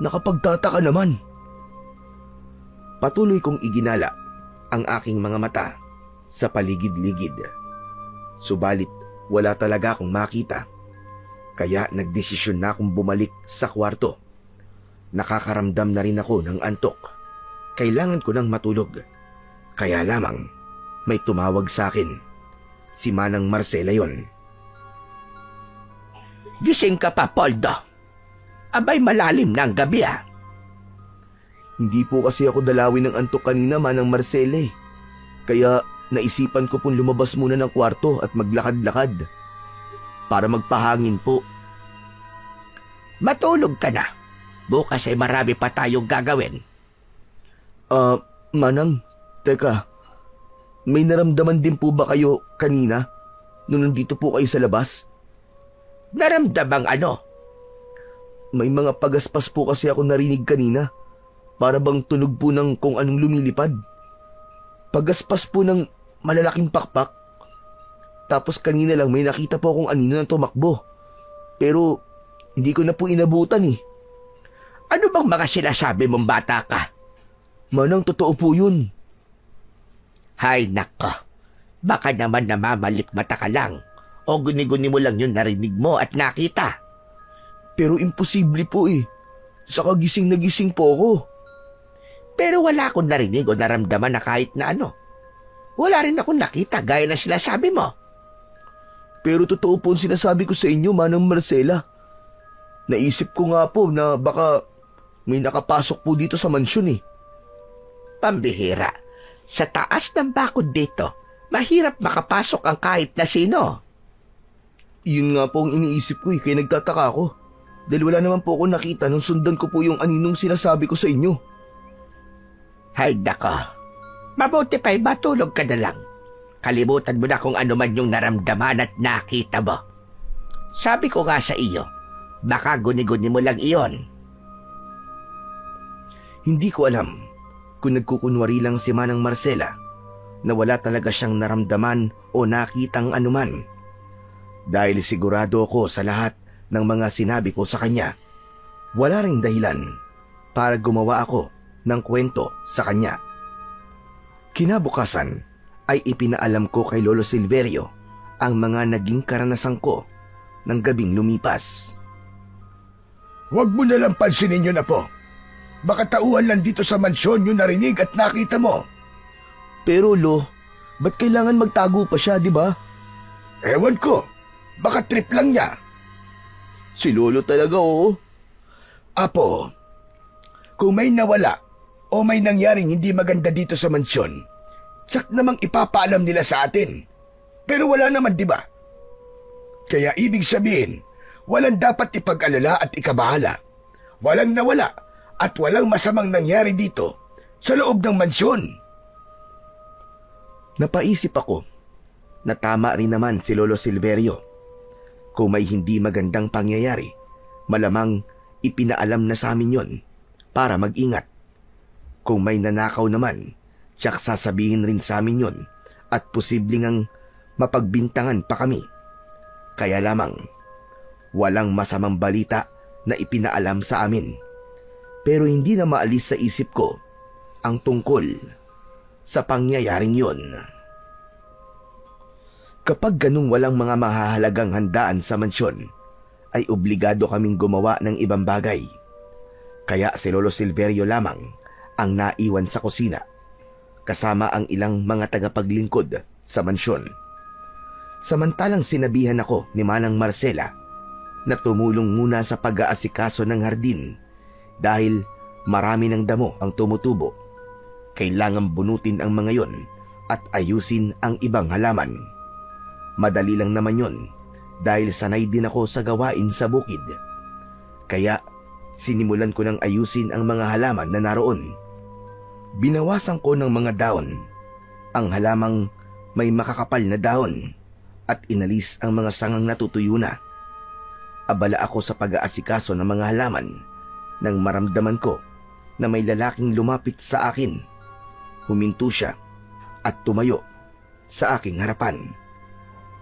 Nakapagtataka naman. Patuloy kong iginala ang aking mga mata sa paligid-ligid. Subalit wala talaga akong makita. Kaya nagdesisyon na akong bumalik sa kwarto. Nakakaramdam na rin ako ng antok. Kailangan ko nang matulog. Kaya lamang may tumawag sa akin. Si Manang Marcela yon. Gising ka pa, Poldo. Abay, malalim na ang gabi ah. Hindi po kasi ako dalawin ng antok kanina, Manang Marcela eh. Kaya naisipan ko pong lumabas muna ng kwarto at maglakad-lakad. Para magpahangin po. Matulog ka na. Bukas ay marami pa tayong gagawin. Manang, teka. May naramdaman din po ba kayo kanina nung nandito po kayo sa labas? Naramdamang ano? May mga pagaspas po kasi ako narinig kanina. Para bang tunog po ng kung anong lumilipad. Pagaspas po ng malalaking pakpak. Tapos kanina lang may nakita po akong anino na tumakbo. Pero hindi ko na po inabutan eh. Ano bang mga sinasabi mong bata ka? Manang, totoo po yun. Hay nako. Baka naman namamalikmata ka lang. O guni-guni mo lang yung narinig mo at nakita. Pero imposible po eh. Saka gising na gising po ako. Pero wala akong narinig o naramdaman na kahit na ano. Wala rin akong nakita gaya na sinasabi mo. Pero totoo po ang sinasabi ko sa inyo, Manang Marcela. Naisip ko nga po na baka may nakapasok po dito sa mansyon eh. Pambihira. Sa taas ng bakod dito, mahirap makapasok ang kahit na sino. Yun nga po ang iniisip ko eh, kaya nagtataka ako. Dahil wala naman po ako nakita nung sundan ko po yung aninong sinasabi ko sa inyo. Hay nako. Mabuti pa'y matulog ka na lang. Kalimutan mo na kung ano man yung naramdaman at nakita mo. Sabi ko nga sa iyo, baka guni-guni mo lang iyon. Hindi ko alam kung nagkukunwari lang si Manang Marcela na wala talaga siyang naramdaman o nakitang anuman. Dahil sigurado ako sa lahat ng mga sinabi ko sa kanya, wala ring dahilan para gumawa ako ng kwento sa kanya. Kinabukasan ay ipinaalam ko kay Lolo Silverio ang mga naging karanasan ko ng gabing lumipas. Huwag mo nalang pansinin yun na po. Baka tauhan lang dito sa mansyon yung narinig at nakita mo. Pero Lo, ba't kailangan magtago pa siya, di ba? Ewan ko. Baka trip lang niya. Si Lolo talaga, oo. Apo, kung may nawala o may nangyaring hindi maganda dito sa mansyon, tsak namang ipapaalam nila sa atin. Pero wala naman, di ba? Kaya ibig sabihin, walang dapat ipag-alala at ikabahala. Walang nawala at walang masamang nangyari dito sa loob ng mansyon. Napaisip ako na tama rin naman si Lolo Silverio. Kung may hindi magandang pangyayari, malamang ipinaalam na sa amin yon para mag-ingat. Kung may nanakaw naman, tiyak sasabihin rin sa amin yon at posibleng ang mapagbintangan pa kami. Kaya lamang, walang masamang balita na ipinaalam sa amin. Pero hindi na maalis sa isip ko ang tungkol sa pangyayaring yon. Kapag ganung walang mga mahahalagang handaan sa mansyon, ay obligado kaming gumawa ng ibang bagay. Kaya si Lolo Silverio lamang ang naiwan sa kusina, kasama ang ilang mga tagapaglingkod sa mansyon. Samantalang sinabihan ako ni Manang Marcela na tumulong muna sa pag-aasikaso ng hardin dahil marami ng damo ang tumutubo. Kailangang bunutin ang mga yon at ayusin ang ibang halaman. Madali lang naman yon dahil sanay din ako sa gawain sa bukid. Kaya sinimulan ko ng ayusin ang mga halaman na naroon. Binawasan ko ng mga dahon ang halamang may makakapal na dahon at inalis ang mga sangang natutuyo na. Abala ako sa pag-aasikaso ng mga halaman nang maramdaman ko na may lalaking lumapit sa akin. Huminto siya at tumayo sa aking harapan.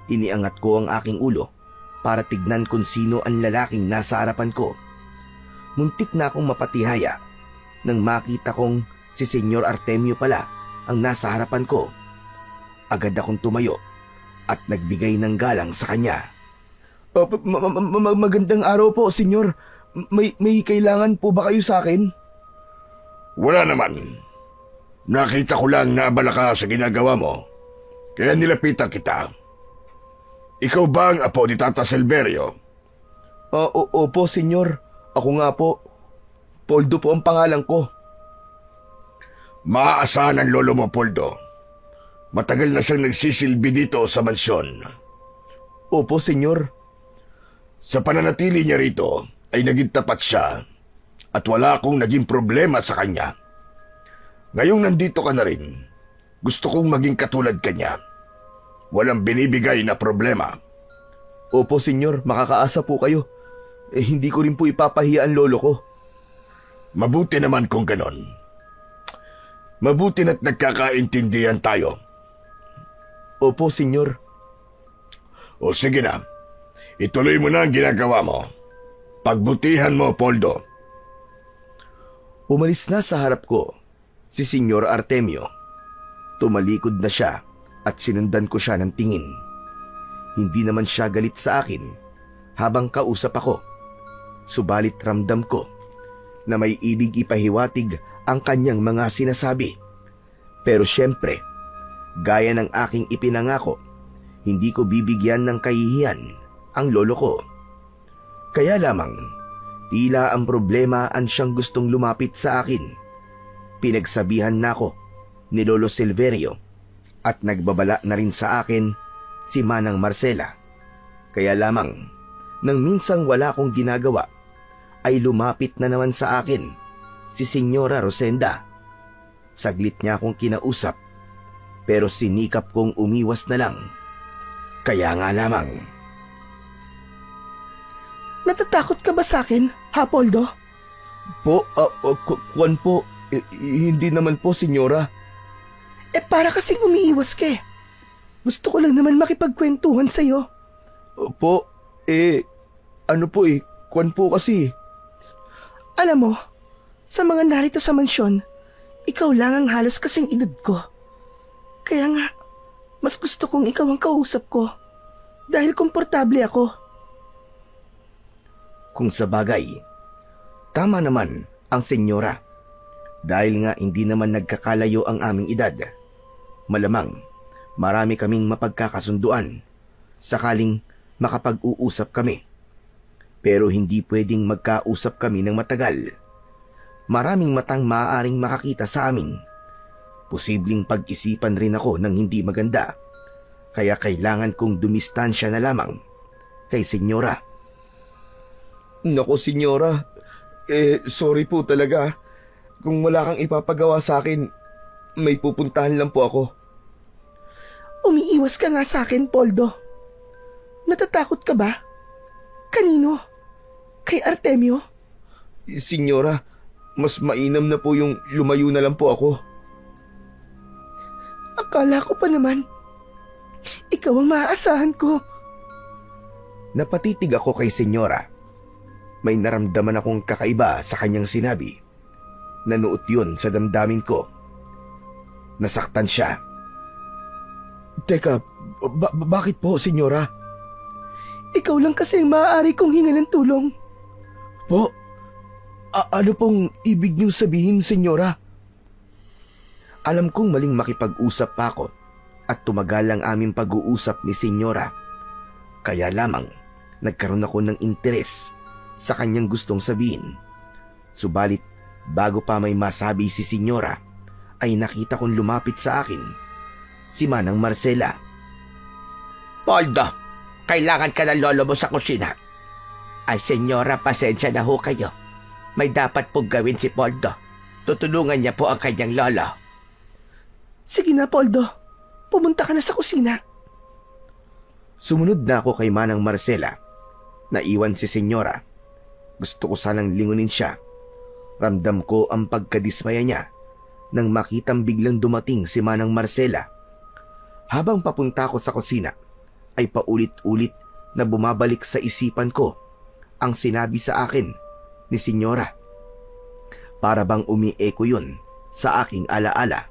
Iniangat ko ang aking ulo para tignan kung sino ang lalaking nasa harapan ko. Muntik na akong mapatihaya nang makita kong si Senyor Artemio pala ang nasa harapan ko. Agad akong tumayo at nagbigay ng galang sa kanya. Magandang araw po, senyor. May kailangan po ba kayo sa akin? Wala naman. Nakita ko lang na abala ka sa ginagawa mo, kaya nilapitan kita. Ikaw ba ang apo ni Tata Silverio? Opo, senyor. Ako nga po. Poldo po ang pangalan ko. Maaasahan ang lolo mo, Poldo. Matagal na siyang nagsisilbi dito sa mansyon. Opo, senyor. Sa pananatili niya rito ay naging tapat siya at wala akong naging problema sa kanya. Ngayong nandito ka na rin, gusto kong maging katulad kanya. Walang binibigay na problema. Opo, senyor. Makakaasa po kayo. Hindi ko rin po ipapahiya ang lolo ko. Mabuti naman kung ganon. Mabuti na't nagkakaintindihan tayo. Opo, senyor. O sige na, ituloy mo na ang ginagawa mo. Pagbutihan mo, Poldo. Umalis na sa harap ko si Senyor Artemio. Tumalikod na siya at sinundan ko siya ng tingin. Hindi naman siya galit sa akin habang kausap ako. Subalit ramdam ko na may ibig ipahiwatig ang kanyang mga sinasabi. Pero syempre, gaya ng aking ipinangako, hindi ko bibigyan ng kahihiyan ang lolo ko. Kaya lamang, tila ang problema ang siyang gustong lumapit sa akin. Pinagsabihan na ako ni Lolo Silverio at nagbabala na rin sa akin si Manang Marcela. Kaya lamang, nang minsang wala akong ginagawa, ay lumapit na naman sa akin si Senyora Rosenda. Saglit niya akong kinausap, pero sinikap kong umiwas na lang. Kaya nga lamang. Natatakot ka ba sa akin, ha, Poldo? Po, kwan po. Hindi naman po, senyora. Para kasing umiiwas ka eh. Gusto ko lang naman makipagkwentuhan sa'yo. Po, ano po kwan po kasi. Alam mo, sa mga narito sa mansyon, ikaw lang ang halos kasing edad ko. Kaya nga, mas gusto kong ikaw ang kausap ko. Dahil komportable ako. Kung sa bagay, tama naman ang senyora. Dahil nga hindi naman nagkakalayo ang aming edad. Malamang, marami kaming mapagkakasunduan sakaling makapag-uusap kami. Pero hindi pwedeng magkausap kami ng matagal. Maraming matang maaaring makakita sa amin. Posibleng pag-isipan rin ako ng hindi maganda. Kaya kailangan kong dumistansya na lamang kay senyora. Nako, senyora. Sorry po talaga. Kung wala kang ipapagawa sa akin, may pupuntahan lang po ako. Umiiwas ka nga sa akin, Poldo. Natatakot ka ba? Kanino? Kay Artemio? Senyora, mas mainam na po yung lumayo na lang po ako. Akala ko pa naman, ikaw ang maaasahan ko. Napatitig ako kay senyora. May naramdaman akong kakaiba sa kanyang sinabi. Nanuot yun sa damdamin ko. Nasaktan siya. Teka, bakit po, senyora? Ikaw lang kasi ang maaari kong hinga ng tulong. Po, Ano pong ibig niyong sabihin, senyora? Alam kong maling makipag-usap pa ako at tumagal ang aming pag-uusap ni senyora. Kaya lamang nagkaroon ako ng interes sa kanyang gustong sabihin. Subalit bago pa may masabi si senyora ay nakita kong lumapit sa akin si Manang Marcela. Poldo, kailangan ka ng lolo mo sa kusina. Ay, senyora, pasensya na ho kayo. May dapat pong gawin si Poldo. Tutulungan niya po ang kanyang lolo. Sige na, Poldo. Pumunta ka na sa kusina. Sumunod na ako kay Manang Marcela. Naiwan si senyora. Gusto ko sanang lingunin siya. Ramdam ko ang pagkadismaya niya nang makitang biglang dumating si Manang Marcela. Habang papunta ko sa kusina, ay paulit-ulit na bumabalik sa isipan ko ang sinabi sa akin ni senyora. Para bang umi-echo yun sa aking alaala.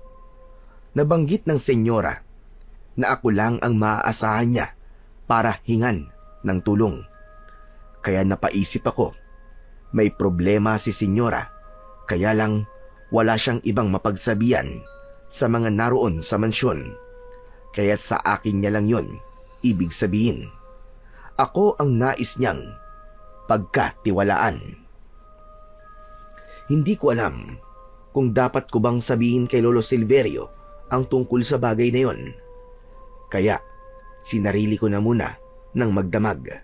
Nabanggit ng senyora na ako lang ang maaasahan niya para hingan ng tulong. Kaya napaisip ako, may problema si senyora, kaya lang wala siyang ibang mapagsabihan sa mga naroon sa mansyon. Kaya sa akin niya lang yun ibig sabihin. Ako ang nais niyang pagkatiwalaan. Hindi ko alam kung dapat ko bang sabihin kay Lolo Silverio ang tungkol sa bagay na yon. Kaya sinarili ko na muna ng magdamag.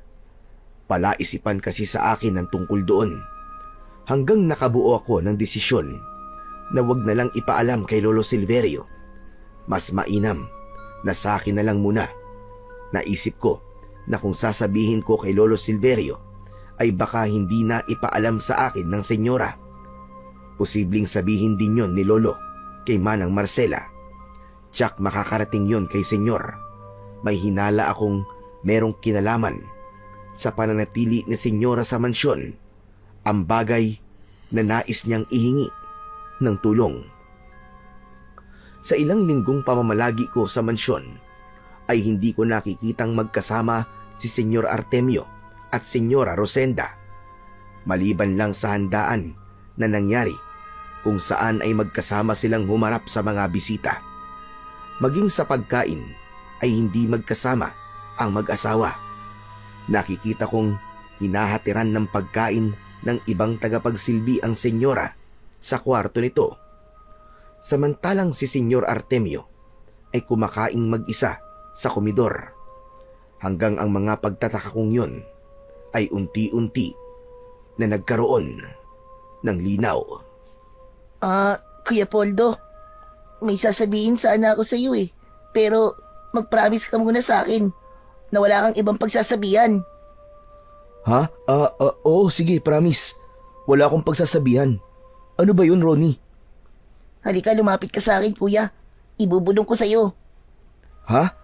Palaisipan kasi sa akin ang tungkol doon. Hanggang nakabuo ako ng desisyon na wag na lang ipaalam kay Lolo Silverio. Mas mainam na sa akin na lang muna. Naisip ko na kung sasabihin ko kay Lolo Silverio ay baka hindi na ipaalam sa akin ng senyora. Posibleng sabihin din yon ni Lolo kay Manang Marcela. Tiyak makakarating yon kay senyor. May hinala akong merong kinalaman sa pananatili ni senyora sa mansyon, ang bagay na nais niyang ihingi ng tulong. Sa ilang linggong pamamalagi ko sa mansyon, ay hindi ko nakikitang magkasama si Senyor Artemio at Senyora Rosenda. Maliban lang sa handaan na nangyari kung saan ay magkasama silang humarap sa mga bisita. Maging sa pagkain ay hindi magkasama ang mag-asawa. Nakikita kong hinahatiran ng pagkain ng ibang tagapagsilbi ang senyora sa kwarto nito. Samantalang si Senyor Artemio ay kumakaing mag-isa sa komedor. Hanggang ang mga pagtataka kong yun ay unti-unti na nagkaroon ng linaw. Kuya Poldo, may sasabihin sana ako sa iyo eh. Pero mag-promise ka muna sa akin na wala kang ibang pagsasabihan. Ha? Oo, sige, promise. Wala akong pagsasabihan. Ano ba yun, Ronnie? Halika, lumapit ka sa akin, kuya. Ibubulong ko sa iyo. Ha?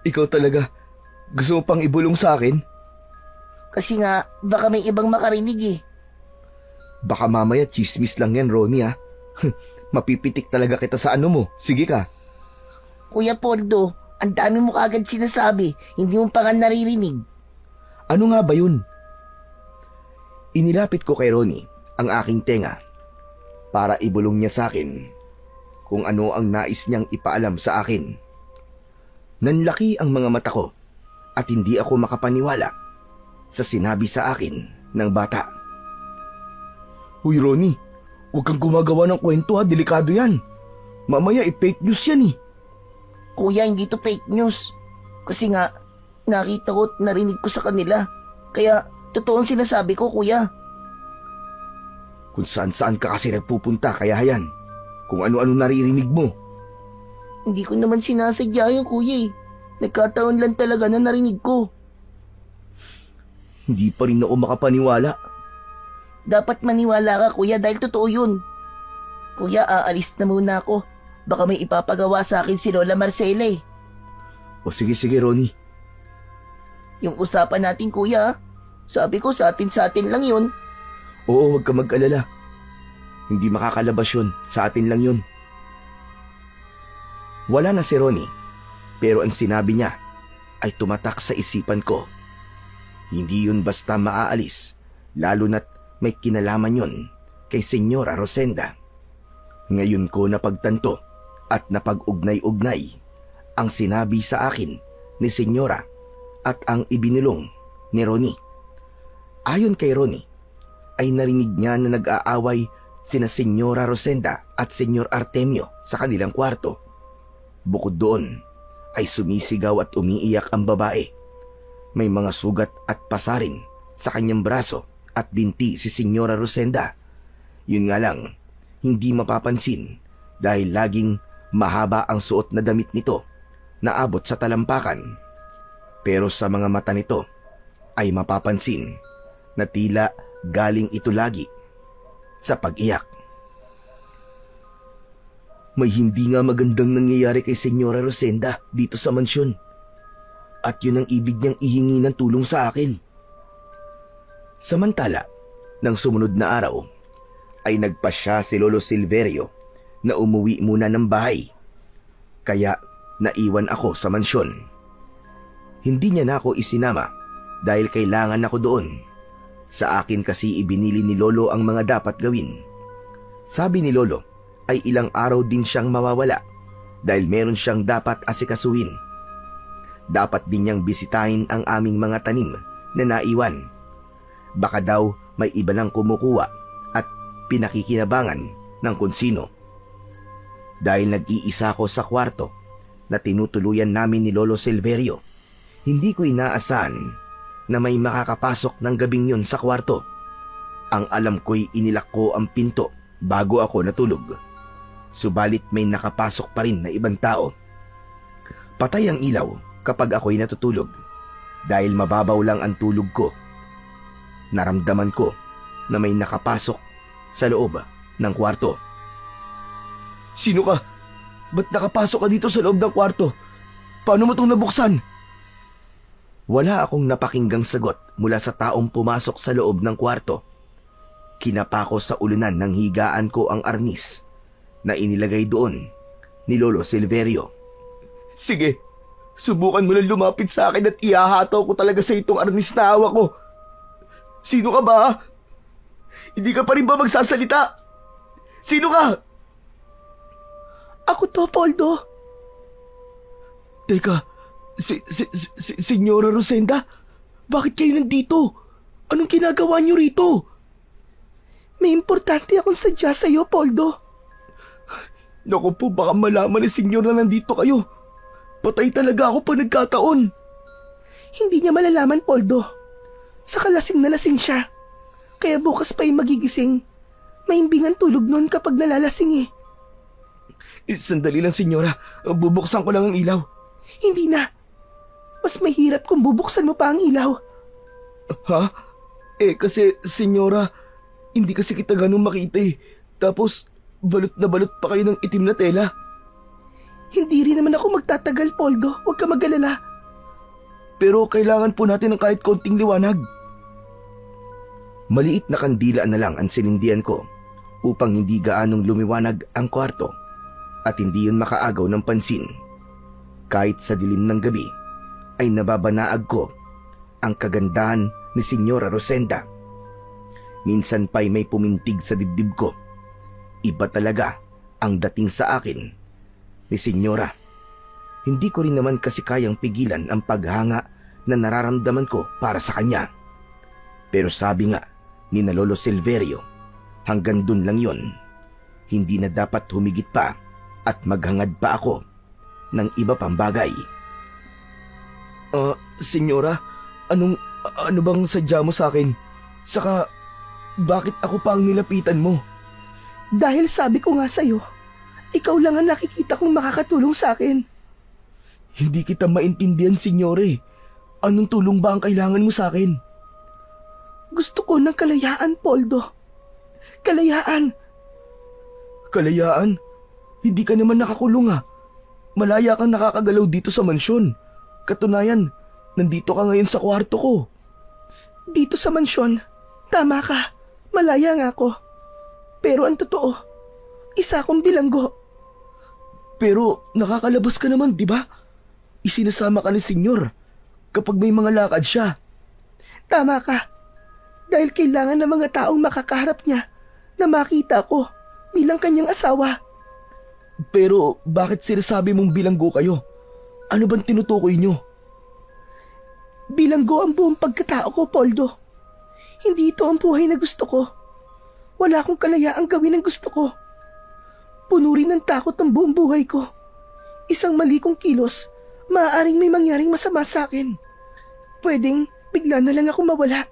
Ikaw talaga. Gusto mo pang ibulong sa akin? Kasi nga, baka may ibang makarinig eh. Baka mamaya chismis lang yan, Ronnie, ha? Mapipitik talaga kita sa ano mo. Sige ka. Kuya Poldo, ang dami mo kagad sinasabi. Hindi mo pa nga naririnig. Ano nga ba yun? Inilapit ko kay Ronnie ang aking tenga para ibulong niya sa akin kung ano ang nais niyang ipaalam sa akin. Nanlaki ang mga mata ko at hindi ako makapaniwala sa sinabi sa akin ng bata. Uy, Ronnie, huwag kang gumagawa ng kwento, ha. Delikado yan. Mamaya i-fake news yan eh. Kuya, hindi to fake news. Kasi nga, nakita ko at narinig ko sa kanila. Kaya, totoo ang sinasabi ko, kuya. Kung saan-saan ka kasi nagpupunta, kaya hayan. Kung ano-ano naririnig mo. Hindi ko naman sinasadya yun, kuya eh. Nagkataon lang talaga na narinig ko. Hindi pa rin ako makapaniwala. Dapat maniwala ka, kuya, dahil totoo yun. Kuya, aalis na muna ako. Baka may ipapagawa sa akin si Lola Marcela eh. O sige, Ronnie. Yung usapan natin, kuya, sabi ko sa atin lang yun. Oo, huwag ka mag-alala. Hindi makakalabas yun. Sa atin lang yun. Wala na si Ronnie, pero ang sinabi niya ay tumatak sa isipan ko. Hindi yun basta maaalis, lalo na't may kinalaman yon kay Senyora Rosenda. Ngayon ko napagtanto at napag-ugnay-ugnay ang sinabi sa akin ni Senyora at ang ibinulong ni Ronnie. Ayon kay Ronnie, ay narinig niya na nag-aaway sina Senyora Rosenda at Senyor Artemio sa kanilang kwarto. Bukod doon, ay sumisigaw at umiiyak ang babae. May mga sugat at pasarin sa kanyang braso at binti si Senyora Rosenda. Yun nga lang, hindi mapapansin dahil laging mahaba ang suot na damit nito na abot sa talampakan. Pero sa mga mata nito ay mapapansin na tila galing ito lagi sa pag-iyak. May hindi nga magandang nangyayari kay Senyora Rosenda dito sa mansyon. At yun ang ibig niyang ihingi ng tulong sa akin. Samantala, ng sumunod na araw, ay nagpasya si Lolo Silverio na umuwi muna ng bahay. Kaya naiwan ako sa mansyon. Hindi niya na ako isinama dahil kailangan ako doon. Sa akin kasi ibinili ni Lolo ang mga dapat gawin. Sabi ni Lolo ay ilang araw din siyang mawawala dahil meron siyang dapat asikasuhin. Dapat din niyang bisitahin ang aming mga tanim na naiwan. Baka daw may iba nang kumukuha at pinakikinabangan ng kung sino. Dahil nag-iisa ko sa kwarto na tinutuluyan namin ni Lolo Silverio, hindi ko inaasahan na may makakapasok ng gabing yun sa kwarto. Ang alam ko'y inilak ko ang pinto bago ako natulog. Subalit may nakapasok pa rin na ibang tao. Patay ang ilaw kapag ako'y natutulog dahil mababaw lang ang tulog ko. Naramdaman ko na may nakapasok sa loob ng kwarto. Sino ka? Ba't nakapasok ka dito sa loob ng kwarto? Paano mo itong nabuksan? Wala akong napakinggang sagot mula sa taong pumasok sa loob ng kwarto. Kinapa ko sa ulunan ng higaan ko ang arnis na inilagay doon ni Lolo Silverio. Sige, subukan mo lang lumapit sa akin at ihahataw ko talaga sa itong arnis na hawak ko. Sino ka ba? Hindi ka pa rin ba magsasalita? Sino ka? Ako to, Poldo. Teka, Senyora Rosenda? Bakit kayo nandito? Anong ginagawa niyo rito? May importante akong sadya sa'yo, Poldo. Naku po, baka malaman ni Senyor na nandito kayo. Patay talaga ako pag nagkataon. Hindi niya malalaman, Poldo. Saka lasing na lasing siya. Kaya bukas pa yung magigising. Maimbingan tulog nun kapag nalalasing eh. Sandali lang, Senyora. Bubuksan ko lang ang ilaw. Hindi na. Mas mahirap kung bubuksan mo pa ang ilaw. Ha? Kasi, Senyora, hindi kasi kita ganun makita eh. Tapos, balot na balot pa kayo ng itim na tela. Hindi rin naman ako magtatagal, Poldo. Huwag ka mag-alala. Pero kailangan po natin ng kahit konting liwanag. Maliit na kandila na lang ang sinindihan ko upang hindi gaanong lumiwanag ang kwarto at hindi yun makaagaw ng pansin. Kahit sa dilim ng gabi ay nababanaag ko ang kagandahan ni Senyora Rosenda. Minsan pa'y may pumintig sa dibdib ko. Iba talaga ang dating sa akin ni Senyora. Hindi ko rin naman kasi kayang pigilan ang paghanga na nararamdaman ko para sa kanya. Pero sabi nga ni na Lolo Silverio, hanggang dun lang yon. Hindi na dapat humigit pa at maghangad pa ako ng iba pang bagay. Senyora, ano bang sadya mo sa akin? Saka, bakit ako pa ang nilapitan mo? Dahil sabi ko nga sa'yo, ikaw lang ang nakikita kong makakatulong sa akin. Hindi kita maintindihan, Senyore. Anong tulong ba ang kailangan mo sa akin? Gusto ko ng kalayaan, Poldo. Kalayaan. Kalayaan? Hindi ka naman nakakulong ah. Malaya kang nakakagalaw dito sa mansyon. Katunayan, nandito ka ngayon sa kwarto ko. Dito sa mansyon, tama ka. Malaya nga ako. Pero ang totoo, isa akong bilanggo. Pero nakakalabas ka naman, di ba? Isinasama ka ni Senyor kapag may mga lakad siya. Tama ka. Dahil kailangan ng mga taong makakaharap niya na makita ko bilang kanyang asawa. Pero bakit sinasabi mong bilanggo kayo? Ano bang tinutukoy nyo? Bilanggo ang buong pagkatao ko, Poldo. Hindi ito ang buhay na gusto ko. Wala akong kalayaang gawin ang gusto ko. Puno rin ng takot ang buong buhay ko. Isang mali kong kilos, maaaring may mangyaring masama sa akin. Pwedeng bigla na lang ako mawala.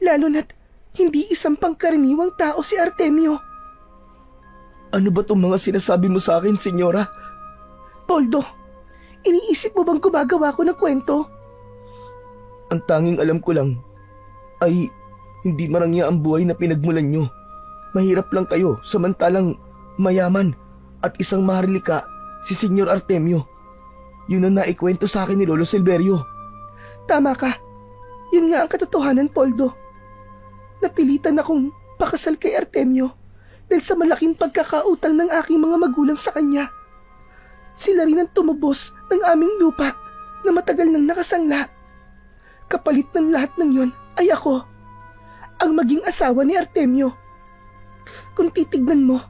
Lalo na't hindi isang pangkaraniwang tao si Artemio. Ano ba itong mga sinasabi mo sa akin, senyora? Poldo, iniisip mo bang gumagawa ko ng kwento? Ang tanging alam ko lang ay hindi marangya ang buhay na pinagmulan nyo. Mahirap lang kayo samantalang mayaman at isang maharlika si Senyor Artemio. Yun ang naikwento sa akin ni Lolo Silverio. Tama ka. Yun nga ang katotohanan, Poldo. Napilitan akong pakasal kay Artemio dahil sa malaking pagkakautang ng aking mga magulang sa kanya. Sila rin ang tumubos ng aming lupa na matagal nang nakasangla. Kapalit ng lahat ng yon ay ako, ang maging asawa ni Artemio. Kung titignan mo,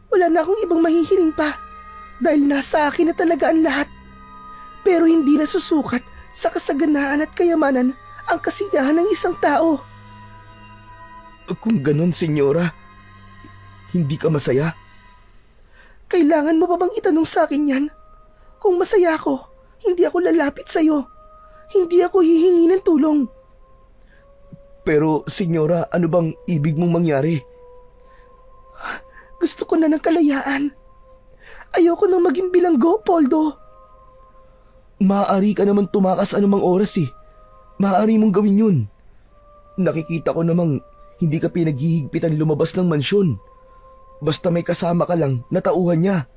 wala na akong ibang mahihiling pa dahil nasa akin na talaga ang lahat. Pero hindi na susukat sa kasaganaan at kayamanan ang kasiyahan ng isang tao. Kung ganon, senyora, hindi ka masaya? Kailangan mo pa bang itanong sa akin yan? Kung masaya ako, hindi ako lalapit sa'yo. Hindi ako hihingi ng tulong. Pero, senyora, ano bang ibig mong mangyari? Gusto ko na ng kalayaan. Ayoko nang maging bilanggo, Poldo. Maaari ka naman tumakas anumang oras eh. Maaari mong gawin yun. Nakikita ko namang hindi ka pinaghihigpitan lumabas ng mansyon. Basta may kasama ka lang na tauhan niya.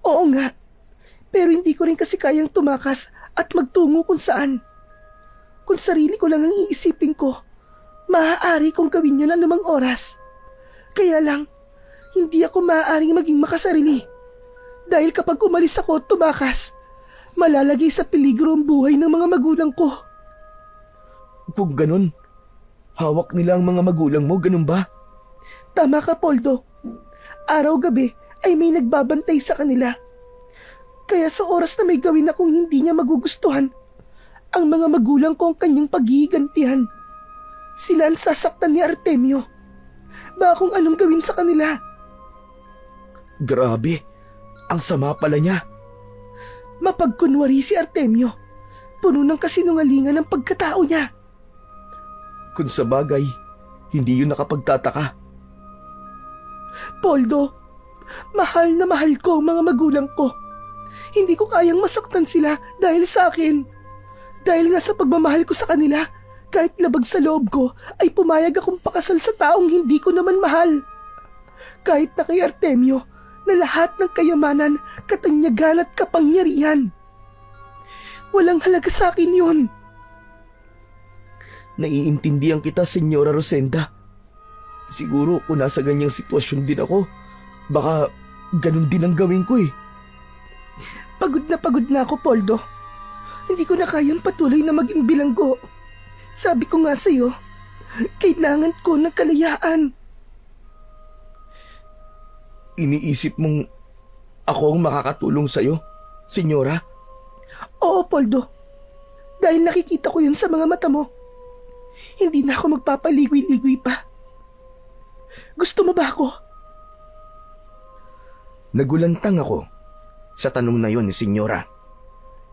Oo nga. Pero hindi ko rin kasi kayang tumakas at magtungo kung saan. Kung sarili ko lang ang iisipin ko, maaari kong gawin yun anumang oras. Kaya lang, hindi ako maaaring maging makasarili. Dahil kapag umalis ako at tumakas, malalagay sa peligro ang buhay ng mga magulang ko. Kung ganun, hawak nila ang mga magulang mo, ganun ba? Tama ka, Poldo. Araw-gabi ay may nagbabantay sa kanila. Kaya sa oras na may gawin akong hindi niya magugustuhan, ang mga magulang ko ang kanyang paghihigantihan. Sila ang sasaktan ni Artemio. Ba kung anong gawin sa kanila? Grabe, ang sama pala niya. Mapagkunwari si Artemio. Puno ng kasinungalingan ang pagkatao niya. Kung sa bagay, hindi yun nakapagtataka. Poldo, mahal na mahal ko ang mga magulang ko. Hindi ko kayang masaktan sila dahil sa akin. Dahil nga sa pagmamahal ko sa kanila, kahit labag sa loob ko, ay pumayag akong pakasal sa taong hindi ko naman mahal. Kahit na kay Artemio, na lahat ng kayamanan, katanyagan at kapangyarihan. Walang halaga sa akin yun. Naiintindihan kita, Senyora Rosenda. Siguro kung nasa ganyang sitwasyon din ako, baka ganun din ang gawin ko eh. Pagod na ako, Poldo. Hindi ko na kayang patuloy na maging bilanggo. Sabi ko nga sa'yo, kailangan ko ng kalayaan. Iniisip mong ako ang makakatulong sa'yo, senyora? Oo, Poldo. Dahil nakikita ko yun sa mga mata mo. Hindi na ako magpapaligoy-ligoy pa. Gusto mo ba ako? Nagulantang ako sa tanong na yon ni senyora.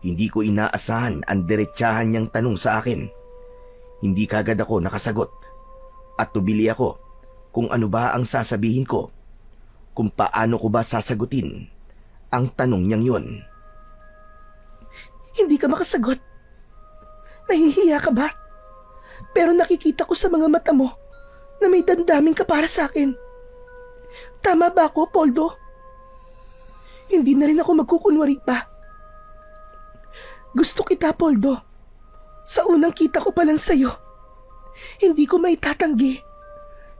Hindi ko inaasahan ang diretsahan niyang tanong sa akin. Hindi kagad ako nakasagot at tubili ako kung ano ba ang sasabihin ko, kung paano ko ba sasagutin ang tanong niyang yon. Hindi ka makasagot. Nahihiya ka ba? Pero nakikita ko sa mga mata mo na may damdamin ka para sa akin. Tama ba ako, Poldo? Hindi na rin ako magkukunwari pa. Gusto kita, Poldo. Sa unang kita ko pa lang sa'yo, hindi ko maitatanggi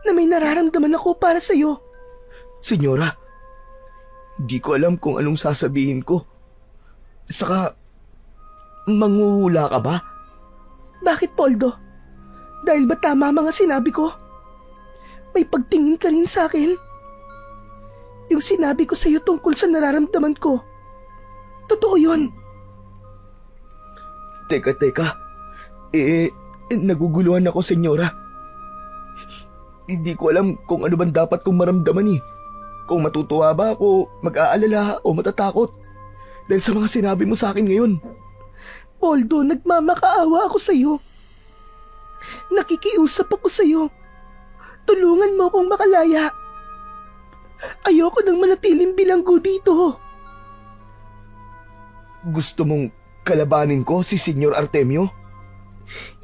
na may nararamdaman ako para sa'yo. Senyora, di ko alam kung anong sasabihin ko. Saka, manghuhula ka ba? Bakit, Poldo? Dahil ba tama mga sinabi ko? May pagtingin ka rin sa akin. Yung sinabi ko sa'yo tungkol sa nararamdaman ko. Totoo yun. Teka. Naguguluhan ako, senyora. Hindi ko alam kung ano bang dapat kong maramdaman eh. Kung matutuwa ba ako, mag-aalala o matatakot. Dahil sa mga sinabi mo sa akin ngayon. Poldo, nagmamakaawa ako sa'yo. Nakikiusap ako sa'yo. Tulungan mo akong makalaya. Ayoko nang manatiling bilanggo dito. Gusto mong kalabanin ko si Senyor Artemio?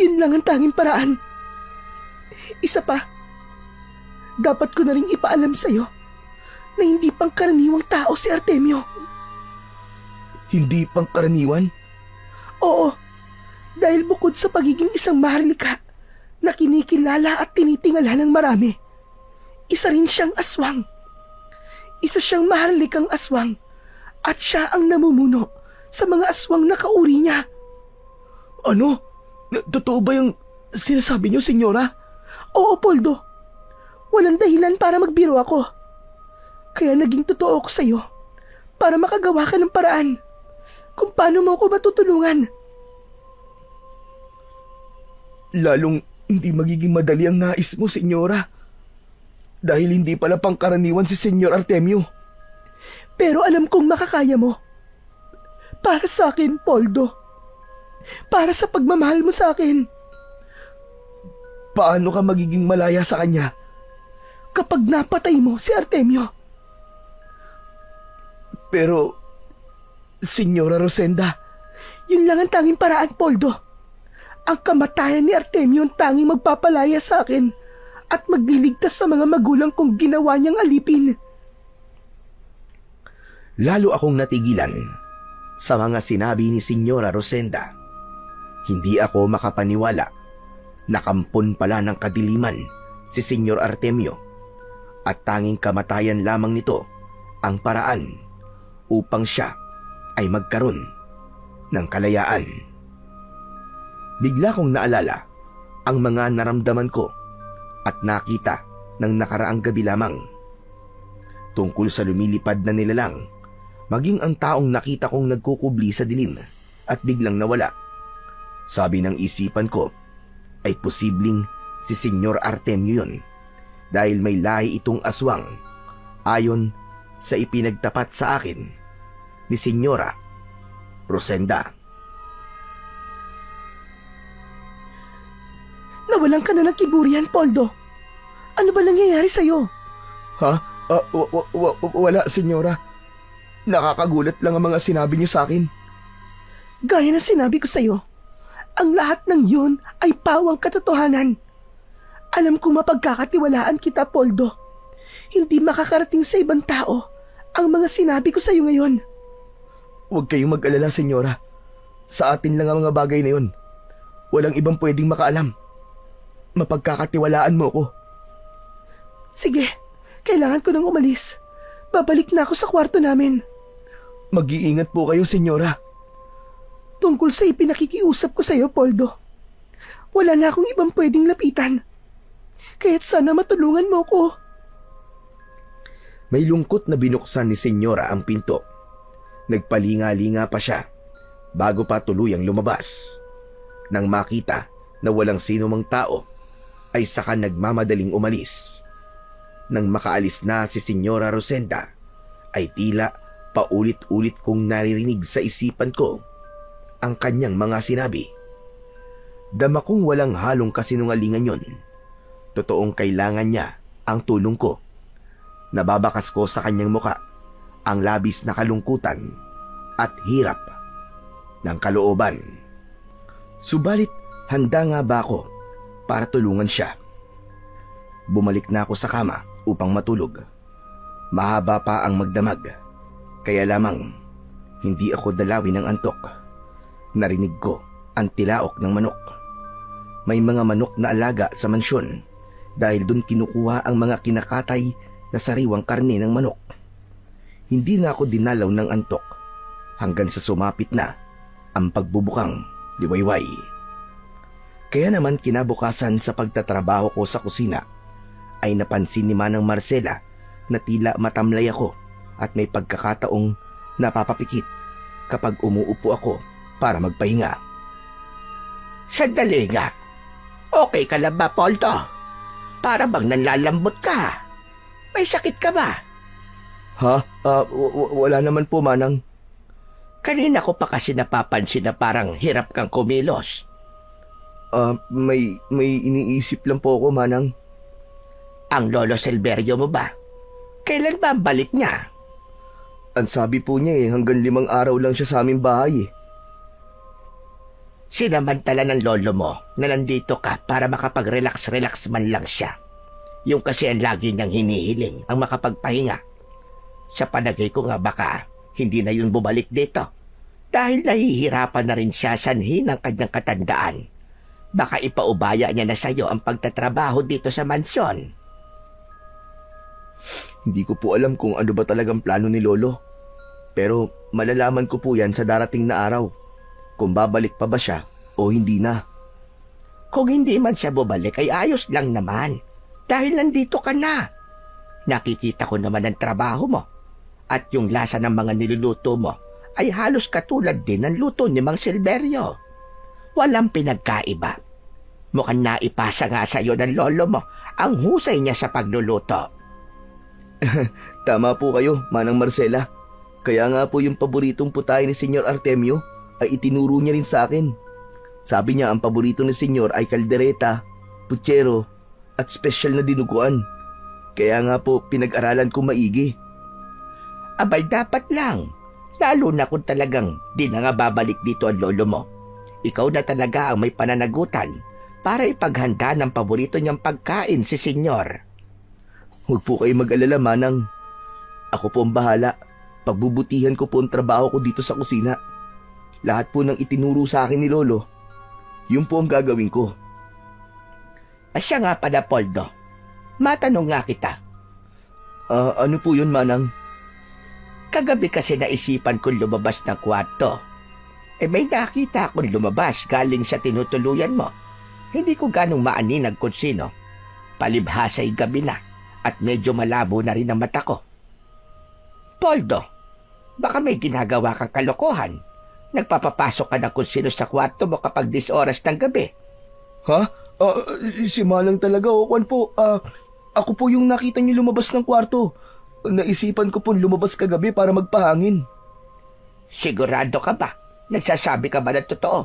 Yun lang ang tanging paraan. Isa pa, dapat ko na rin ipaalam sa'yo na hindi pangkaraniwang tao si Artemio. Hindi pangkaraniwan? Oo, dahil bukod sa pagiging isang maharlika na kinikilala at tinitingala ng marami, isa rin siyang aswang. Isa siyang maharlikang aswang at siya ang namumuno sa mga aswang na kauri niya. Ano? Totoo ba yung sinasabi niyo, senyora? Oo, Poldo. Walang dahilan para magbiro ako. Kaya naging totoo ako sa'yo para makagawa ka ng paraan kung paano mo ako matutulungan. Lalong hindi magiging madali ang nais mo, senyora. Dahil hindi pala pangkaraniwan si Senyor Artemio. Pero alam kong makakaya mo. Para sa akin, Poldo. Para sa pagmamahal mo sa akin. Paano ka magiging malaya sa kanya? Kapag napatay mo si Artemio. Pero, Senyora Rosenda, Yun lang ang tanging paraan, Poldo. Ang kamatayan ni Artemio ang tanging magpapalaya sa akin at magliligtas sa mga magulang kong ginawa niyang alipin. lalo akong natigilan sa mga sinabi ni Senyora Rosenda. Hindi ako makapaniwala na kampon pala ng kadiliman si Senyor Artemio at tanging kamatayan lamang nito ang paraan upang siya ay magkaroon ng kalayaan. Bigla kong naalala ang mga naramdaman ko at nakita ng nakaraang gabi lamang tungkol sa lumilipad na nilalang, maging ang taong nakita kong nagkukubli sa dilim at biglang nawala. Sabi ng isipan ko ay posibleng si Senyor Artemio yun dahil may lahi itong aswang ayon sa ipinagtapat sa akin ni Senyora Rosenda. Nawalan ka na ng kiburian, Poldo. Ano ba nangyayari sa'yo? Ha? Wala, Senyora. Nakakagulat lang ang mga sinabi niyo sa akin. Gaya ng sinabi ko sa'yo, ang lahat ng yun ay pawang katotohanan. Alam kong mapagkakatiwalaan kita, Poldo. Hindi makakarating sa ibang tao ang mga sinabi ko sa'yo ngayon. Huwag kayong mag-alala, Senyora. Sa atin lang ang mga bagay na yun. Walang ibang pwedeng makaalam. Mapagkakatiwalaan mo ko. Sige, kailangan ko nang umalis. Babalik na ako sa kwarto namin. Mag-iingat po kayo, Senyora. Tungkol sa ipinakikiusap ko sa'yo, Poldo. Wala na akong ibang pwedeng lapitan. Kaya't sana matulungan mo ko. May lungkot na binuksan ni Senyora ang pinto. Nagpalinga-linga pa siya bago pa tuluyang lumabas. Nang makita na walang sino mang tao, ay saka nagmamadaling umalis. Nang makaalis na si Senyora Rosenda, ay tila paulit-ulit kong naririnig sa isipan ko ang kanyang mga sinabi. Dama kong walang halong kasinungalingan yon. Totoong kailangan niya ang tulong ko. Nababakas ko sa kanyang muka ang labis na kalungkutan at hirap ng kalooban. Subalit handa nga ba ako para tulungan siya? Bumalik na ako sa kama upang matulog. Mahaba pa ang magdamag, kaya lamang hindi ako dalawin ng antok. Narinig ko ang tilaok ng manok. May mga manok na alaga sa mansyon dahil doon kinukuha ang mga kinakatay na sariwang karne ng manok. Hindi na ako dinalaw ng antok hanggang sa sumapit na ang pagbubukang liwayway. Kaya naman kinabukasan sa pagtatrabaho ko sa kusina ay napansin ni Manang Marcela na tila matamlay ako at may pagkakataong napapapikit kapag umuupo ako para magpahinga. Sandali nga. Okay ka lang ba, Poldo? Para bang nanlalambot ka? May sakit ka ba? Ha? Wala naman po, Manang. Kanina ko pa kasi napapansin na parang hirap kang kumilos. May iniisip lang po ako, Manang. Ang lolo Silverio mo ba? Kailan ba ang balik niya? Ang sabi po niya hanggang 5 araw lang siya sa aming bahay Sinamantala ng lolo mo na nandito ka para makapag-relax-relax man lang siya. Yung kasi ang lagi niyang hinihiling ang makapagpahinga. Sa palagay ko nga baka hindi na yun bumalik dito. Dahil nahihirapan na rin siya sanhin ng kanyang katandaan. Baka ipaubaya niya na sa'yo ang pagtatrabaho dito sa mansyon. Hindi ko po alam kung ano ba talagang plano ni Lolo. Pero malalaman ko po yan sa darating na araw. Kung babalik pa ba siya o hindi na. Kung hindi man siya bumalik ay ayos lang naman. Dahil nandito ka na. Nakikita ko naman ang trabaho mo. At yung lasa ng mga niluluto mo ay halos katulad din ng luto ni Mang Silverio. Walang pinagkaiba. Mukhang naipasa nga sa'yo ng lolo mo ang husay niya sa pagluluto. Tama po kayo, Manang Marcela. Kaya nga po yung paboritong putahe ni Senyor Artemio ay itinuro niya rin sa akin. Sabi niya ang paborito ni Senyor ay kaldereta, puchero, at special na dinuguan. Kaya nga po pinag-aralan ko maigi. Abay dapat lang. Lalo na kung talagang di na nga babalik dito ang lolo mo. Ikaw na talaga ang may pananagutan para ipaghanda ng paborito niyang pagkain si Senyor. Huwag po kayo mag-alala, Manang. Ako po ang bahala. Pagbubutihan ko po ang trabaho ko dito sa kusina. Lahat po ng itinuro sa akin ni Lolo, yun po ang gagawin ko. Siya nga pala, Poldo. Matanong nga kita. Ano po yun, Manang? Kagabi kasi naisipan kong lumabas ng kwarto. May nakita akong lumabas galing sa tinutuluyan mo. Hindi ko ganong maaninag kung sino. Palibhasa'y gabi na at medyo malabo na rin ang mata ko. Poldo, baka may ginagawa kang kalokohan. Nagpapapasok ka na kung sino sa kwarto mo kapag 10 oras ng gabi. Ha? Si Manang talaga, Kwan po. Ako po yung nakita niyo lumabas ng kwarto. Naisipan ko po lumabas kagabi para magpahangin. Sigurado ka ba? Nagsasabi ka ba ng totoo?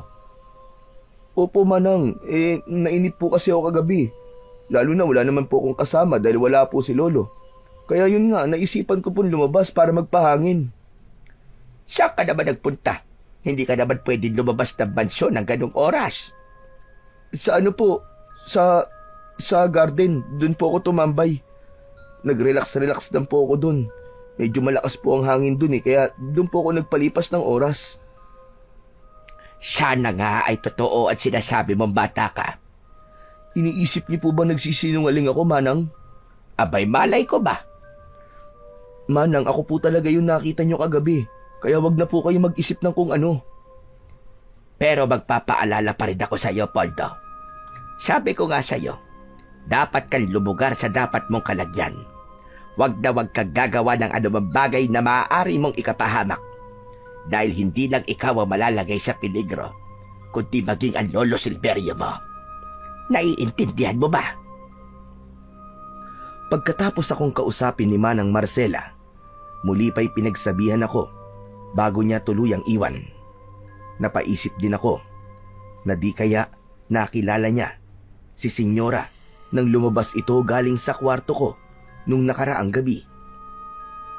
Opo, Manang. Nainip po kasi ako kagabi. Lalo na wala naman po akong kasama dahil wala po si Lolo. Kaya yun nga, naisipan ko po lumabas para magpahangin. Saan ka naman nagpunta? Hindi ka naman pwedeng lumabas ng mansyon ng ganong oras. Sa ano po? Sa garden. Doon po ako tumambay. Nag-relax lang po ako doon. Medyo malakas po ang hangin doon kaya doon po ako nagpalipas ng oras. Sana nga ay totoo at sinasabi mong bata ka. Iniisip niyo po ba nagsisinungaling ako, Manang? Abay, malay ko ba? Manang, ako po talaga yung nakita niyo kagabi. Kaya wag na po kayo mag-isip ng kung ano. Pero magpapaalala pa rin ako sa iyo, Poldo. Sabi ko nga sa iyo, dapat kang lumugar sa dapat mong kalagyan. Wag na wag kang gagawa ng anumang bagay na maaari mong ikapahamak. Dahil hindi lang ikaw ang malalagay sa peligro, kundi maging ang lolo Silverio mo. Naiintindihan mo ba? Pagkatapos akong kausapin ni Manang Marcela, muli pa'y pinagsabihan ako bago niya tuluyang iwan. Napaisip din ako na di kaya nakilala niya si Senyora nang lumabas ito galing sa kwarto ko nung nakaraang gabi.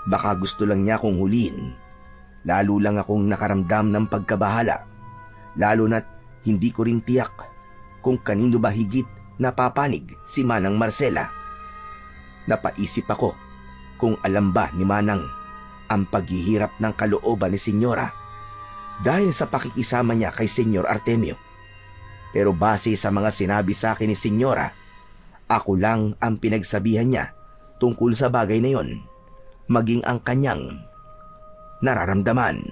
Baka gusto lang niya akong huliin. Lalo lang akong nakaramdam ng pagkabahala. Lalo na't hindi ko rin tiyak kung kanino ba higit napapanig si Manang Marcela. Napaisip ako kung alam ba ni Manang ang paghihirap ng kalooban ni Senyora dahil sa pakikisama niya kay Senyor Artemio. Pero base sa mga sinabi sa akin ni Senyora, ako lang ang pinagsabihan niya tungkol sa bagay na yon, maging ang kanyang nararamdaman.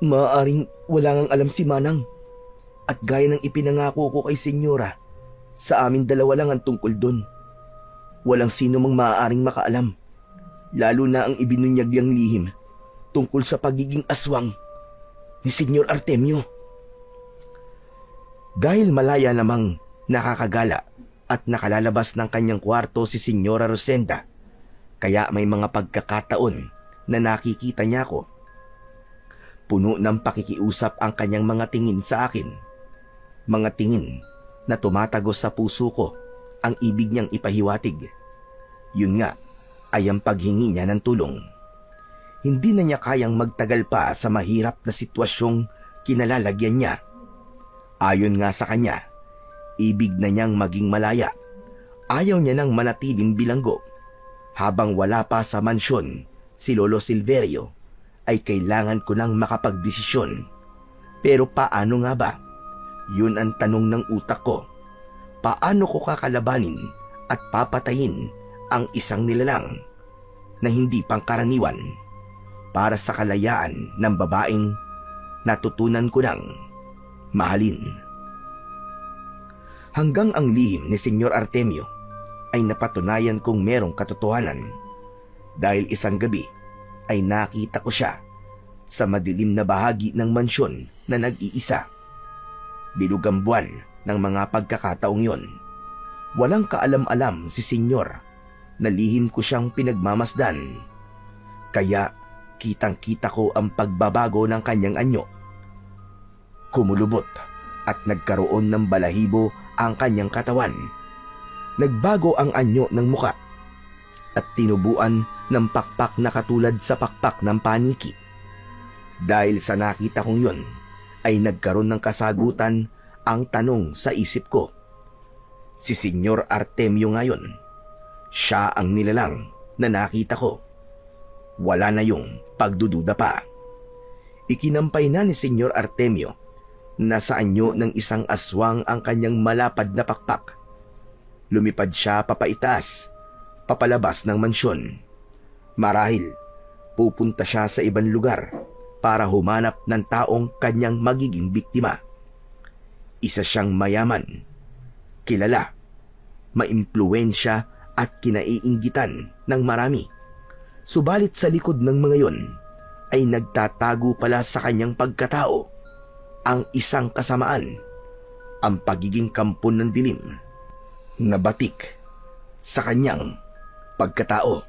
Maaring wala ngang alam si Manang. At gaya ng ipinangako ko kay Senyora, sa amin dalawa lang ang tungkol doon. Walang sino mang maaaring makaalam, lalo na ang ibinunyag niyang lihim tungkol sa pagiging aswang ni Senyor Artemio. Dahil malaya namang nakakagala at nakalalabas ng kanyang kwarto si Senyora Rosenda, kaya may mga pagkakataon na nakikita niya ako. Puno ng pakikiusap ang kanyang mga tingin sa akin. Mga tingin na tumatagos sa puso ko ang ibig niyang ipahiwatig. Yun nga ay ang paghingi niya ng tulong. Hindi na niya kayang magtagal pa sa mahirap na sitwasyong kinalalagyan niya. Ayon nga sa kanya, ibig na niyang maging malaya. Ayaw niya nang manatiling bilanggo. Habang wala pa sa mansyon si Lolo Silverio, ay kailangan ko nang makapagdesisyon. Pero paano nga ba? Yun ang tanong ng utak ko. Paano ko kakalabanin at papatayin ang isang nilalang na hindi pangkaraniwan para sa kalayaan ng babaeng natutunan ko nang mahalin? Hanggang ang lihim ni Senyor Artemio ay napatunayan kong merong katotohanan dahil isang gabi ay nakita ko siya sa madilim na bahagi ng mansyon na nag-iisa. Bilog ang buwan ng mga pagkakataong yon. Walang kaalam-alam si Senyor na lihim ko siyang pinagmamasdan. Kaya kitang-kita ko ang pagbabago ng kanyang anyo. Kumulubot at nagkaroon ng balahibo ang kanyang katawan. Nagbago ang anyo ng muka at tinubuan ng pakpak na katulad sa pakpak ng paniki. Dahil sa nakita kong yun, ay nagkaroon ng kasagutan ang tanong sa isip ko. Si Senyor Artemio ngayon, siya ang nilalang na nakita ko. Wala na yung pagdududa pa. Ikinampay na ni Senyor Artemio na sa anyo ng isang aswang ang kanyang malapad na pakpak. Lumipad siya papaitaas, papalabas ng mansyon. Marahil, pupunta siya sa ibang lugar para humanap ng taong kanyang magiging biktima. Isa siyang mayaman, kilala, maimpluwensya at kinaiinggitan ng marami. Subalit sa likod ng mga yon ay nagtatago pala sa kanyang pagkatao ang isang kasamaan, ang pagiging kampon ng dilim na batik sa kanyang pagkatao.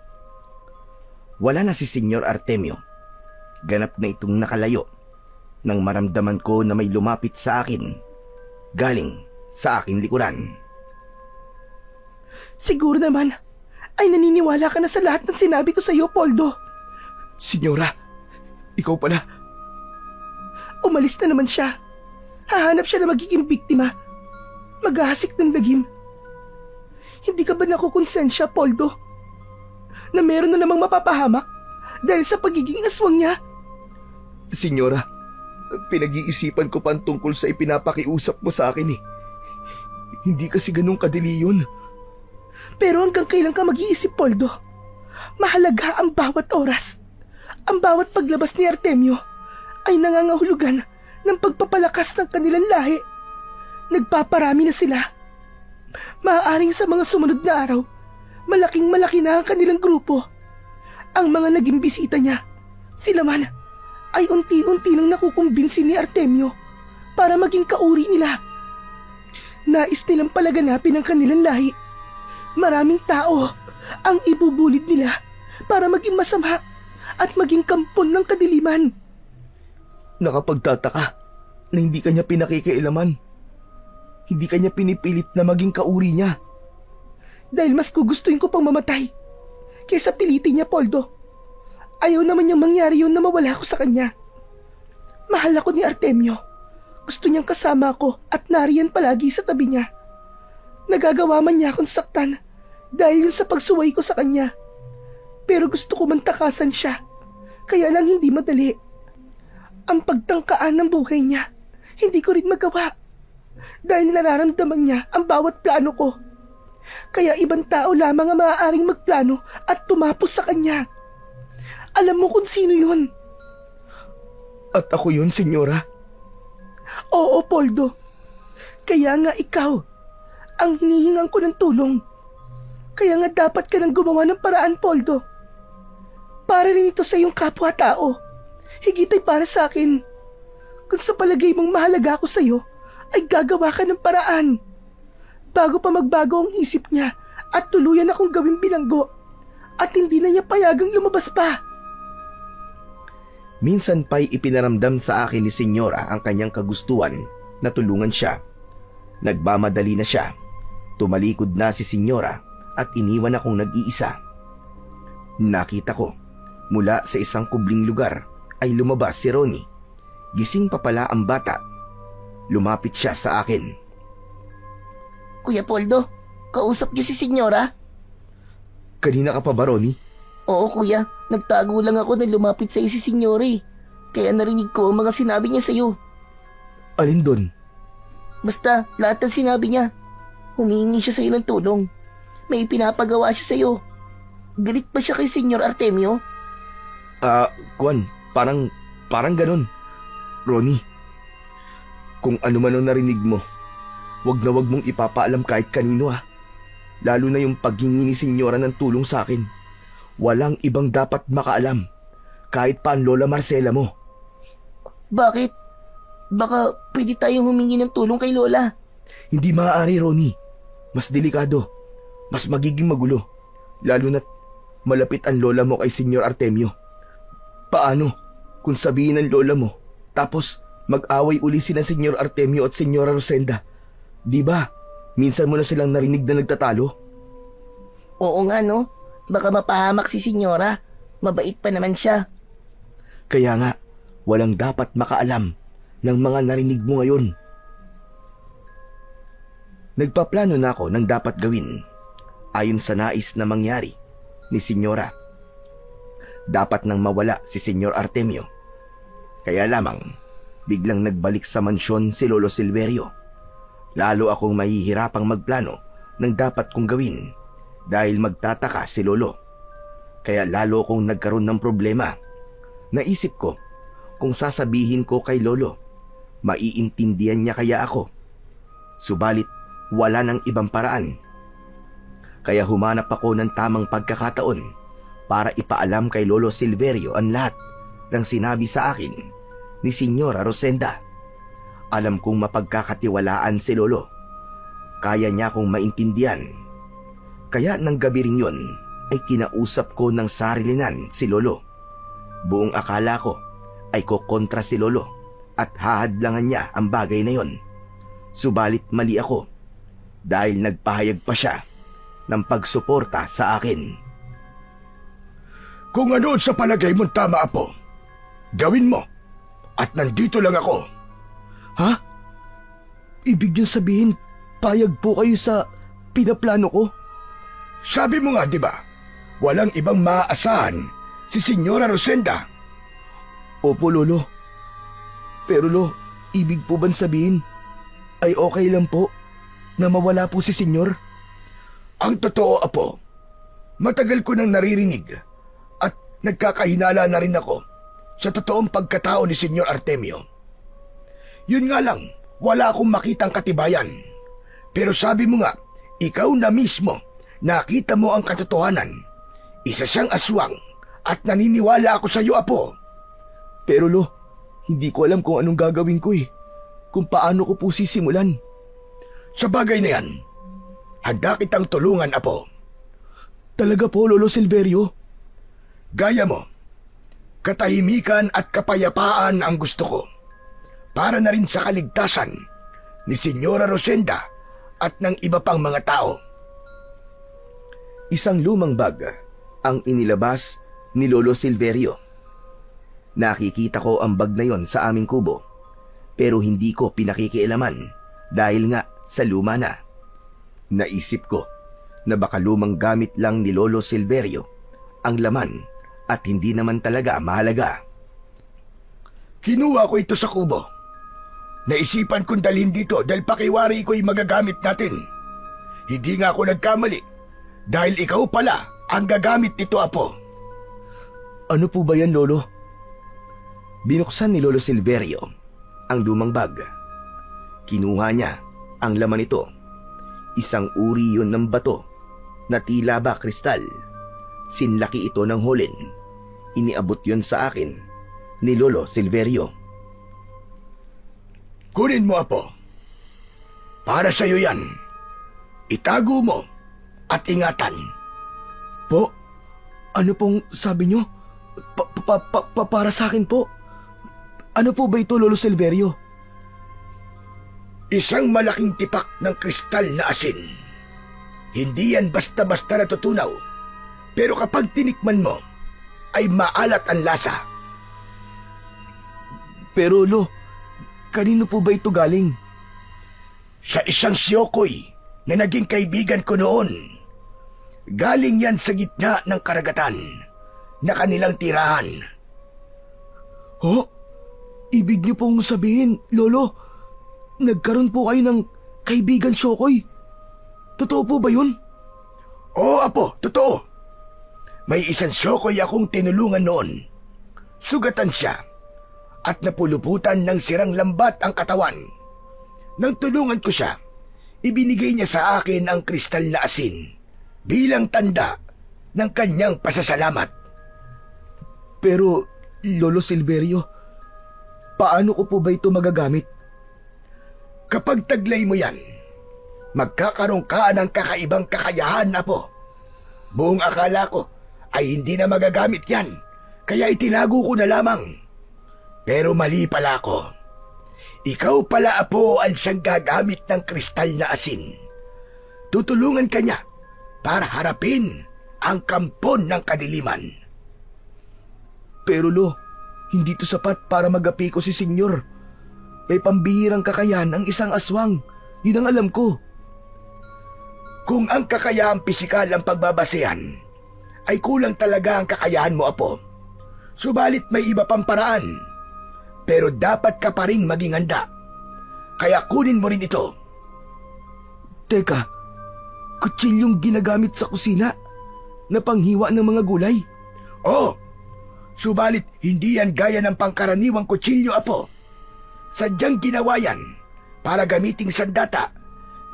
Wala na si Senyor Artemio. Ganap na itong nakalayo nang maramdaman ko na may lumapit sa akin galing sa aking likuran. Siguro naman ay naniniwala ka na sa lahat ng sinabi ko sa iyo, Poldo. Senyora, ikaw pala. Umalis na naman siya. Hahanap siya na magiging biktima. Maghahasik ng lagim. Hindi ka ba nakukonsensya, Poldo, na meron na namang mapapahamak dahil sa pagiging aswang niya? Senyora, pinag-iisipan ko pa ang tungkol sa ipinapakiusap mo sa akin eh. Hindi kasi ganun kadili yun. Pero hanggang kailan ka mag-iisip, Poldo? Mahalaga ang bawat oras. Ang bawat paglabas ni Artemio ay nangangahulugan ng pagpapalakas ng kanilang lahi. Nagpaparami na sila. Maaaring sa mga sumunod na araw, malaking-malaki na ang kanilang grupo. Ang mga naging bisita niya, sila man, ay unti-unti nang nakukumbinsi ni Artemio para maging kauri nila. Nais nilang palaganapin ang kanilang lahi. Maraming tao ang ibubulid nila para maging masama at maging kampon ng kadiliman. Nakapagtataka na hindi kanya pinakikailaman. Hindi kanya pinipilit na maging kauri niya. Dahil mas gugustuhin ko pang mamatay kaysa pilitin niya, Poldo. Ayaw naman niyang mangyari yun na mawala ako sa kanya. Mahal ako ni Artemio. Gusto niyang kasama ako at nariyan palagi sa tabi niya. Nagagawa man niya akong saktan dahil yun sa pagsuway ko sa kanya. Pero gusto ko man takasan siya, kaya lang hindi madali. Ang pagtangkaan ng buhay niya, hindi ko rin magawa. Dahil nararamdaman niya ang bawat plano ko. Kaya ibang tao lamang ang maaaring magplano at tumapos sa kanya. Alam mo kung sino yun? At ako yun, senyora. Oo, Poldo. Kaya nga ikaw, ang hinihingan ko ng tulong. Kaya nga dapat ka nang gumawa ng paraan, Poldo. Para rin ito sa iyong kapwa-tao. Higit ay para sa akin. Kung sa palagay mong mahalaga ako sa iyo, ay gagawa ka ng paraan. Bago pa magbago ang isip niya at tuluyan akong gawing bilanggo at hindi na niya payagang lumabas pa. Minsan pa'y ipinaramdam sa akin ni Senyora ang kanyang kagustuhan na tulungan siya. Nagmamadali na siya. Tumalikod na si Senyora at iniwan akong nag-iisa. Nakita ko, mula sa isang kubling lugar ay lumabas si Ronnie. Gising pa pala ang bata. Lumapit siya sa akin. Kuya Poldo, kausap niyo si Senyora? Kanina ka pa ba, Ronnie? Oo kuya, nagtago lang ako na lumapit sa si Senyora eh. Kaya narinig ko ang mga sinabi niya sa'yo. Alin doon? Basta lahat ng sinabi niya. Humihingi siya sa'yo ng tulong. May ipinapagawa siya sa'yo. Galit ba siya kay Senyor Artemio? Kwan, parang ganun. Ronnie, kung ano man ang narinig mo, wag na wag mong ipapaalam kahit kanino Lalo na yung paghingi ni Senyora ng tulong sa akin. Walang ibang dapat makaalam, kahit pa ang Lola Marcela mo. Bakit? Baka pwede tayong humingi ng tulong kay Lola. Hindi maaari, Ronnie. Mas delikado. Mas magiging magulo. Lalo na't malapit ang lola mo kay Senyor Artemio. Paano kung sabihin ng lola mo, tapos mag-away uli sila Senyor Artemio at Senyora Rosenda? Di ba? Minsan mo na silang narinig na nagtatalo. Oo nga no, baka mapahamak si Senyora. Mabait pa naman siya. Kaya nga, walang dapat makaalam ng mga narinig mo ngayon. Nagpaplano na ako ng dapat gawin ayon sa nais na mangyari ni Senyora. Dapat nang mawala si Senyor Artemio. Kaya lamang, biglang nagbalik sa mansyon si Lolo Silverio. Lalo akong mahihirapang magplano ng dapat kong gawin dahil magtataka si Lolo. Kaya lalo akong nagkaroon ng problema. Naisip ko, kung sasabihin ko kay Lolo, maiintindihan niya kaya ako. Subalit, wala nang ibang paraan. Kaya humanap ako ng tamang pagkakataon para ipaalam kay Lolo Silverio ang lahat ng sinabi sa akin ni Senyora Rosenda. Alam kong mapagkakatiwalaan si Lolo. Kaya niya akong maintindihan. Kaya nang gabi rin yun ay kinausap ko ng sarilinan si Lolo. Buong akala ko ay kokontra si Lolo at hahadlangan niya ang bagay na yon. Subalit mali ako dahil nagpahayag pa siya ng pagsuporta sa akin. Kung ano sa palagay mong tama, Apo, gawin mo. At nandito lang ako. Ha? Ibig niyong sabihin, payag po kayo sa pinaplano ko? Sabi mo nga, di ba? Walang ibang maaasahan si Senyora Rosenda. Opo, Lolo. Pero Lo, ibig po bang sabihin ay okay lang po na mawala po si Senyor? Ang totoo, Apo, matagal ko nang naririnig at nagkakahinala na rin ako sa totoong pagkatao ni Senyor Artemio. Yun nga lang, wala akong makitang katibayan. Pero sabi mo nga, ikaw na mismo, nakita mo ang katotohanan. Isa siyang aswang at naniniwala ako sa iyo, Apo. Pero Lo, hindi ko alam kung anong gagawin ko kung paano ko po sisimulan. Sa bagay na yan, handa kitang tulungan, Apo. Talaga po, Lolo Silverio? Gaya mo, katahimikan at kapayapaan ang gusto ko. Para na rin sa kaligtasan ni Senyora Rosenda at ng iba pang mga tao. Isang lumang bag ang inilabas ni Lolo Silverio. Nakikita ko ang bag na yon sa aming kubo, pero hindi ko pinakikialaman dahil nga sa luma na. Naisip ko na baka lumang gamit lang ni Lolo Silverio ang laman at hindi naman talaga mahalaga. Kinuha ko ito sa kubo. Naisipan kong dalhin dito dahil pakiwari ko'y magagamit natin. Hindi nga ako nagkamali dahil ikaw pala ang gagamit nito, Apo. Ano po ba yan, Lolo? Binuksan ni Lolo Silverio ang lumang bag. Kinuha niya Ang laman nito, isang uri yun ng bato na tila ba kristal. Sinlaki ito ng hulin. Iniabot yun sa akin ni Lolo Silverio. Kunin mo, Apo. Para sa'yo yan. Itago mo at ingatan. Po, ano pong sabi nyo? Para sa akin po. Ano po ba ito, Lolo Silverio? Isang malaking tipak ng kristal na asin. Hindi yan basta-basta natutunaw. Pero kapag tinikman mo, ay maalat ang lasa. Pero Lo, kanino po ba ito galing? Sa isang siyokoy na naging kaibigan ko noon. Galing yan sa gitna ng karagatan na kanilang tirahan. Ho? Ibig niyo pong sabihin, Lolo, nagkaroon po kayo ng kaibigan Shokoy? Totoo po ba yun? Oo, Apo, totoo. May isang siyokoy akong tinulungan noon. Sugatan siya at napuluputan ng sirang lambat ang katawan. Nang tulungan ko siya, ibinigay niya sa akin ang kristal na asin bilang tanda ng kanyang pasasalamat. Pero, Lolo Silverio, paano ko po ba ito magagamit? Kapag taglay mo yan, magkakaroon ka ng kakaibang kakayahan, Apo. Buong akala ko ay hindi na magagamit yan, kaya itinago ko na lamang. Pero mali pala ako. Ikaw pala, Apo, ang siyang gagamit ng kristal na asin. Tutulungan ka niya para harapin ang kampon ng kadiliman. Pero Lo, hindi ito sapat para magapi ko si Senyor. May pambihirang kakayahan ang isang aswang. Yun ang alam ko. Kung ang kakayahang pisikal ang pagbabasehan, ay kulang talaga ang kakayahan mo, Apo. Subalit may iba pang paraan. Pero dapat ka pa rin maging handa. Kaya kunin mo rin ito. Teka, kutsilyong ginagamit sa kusina na panghiwa ng mga gulay? Oh, subalit hindi yan gaya ng pangkaraniwang kutsilyo, Apo. Sadyang ginawa yan para gamiting sandata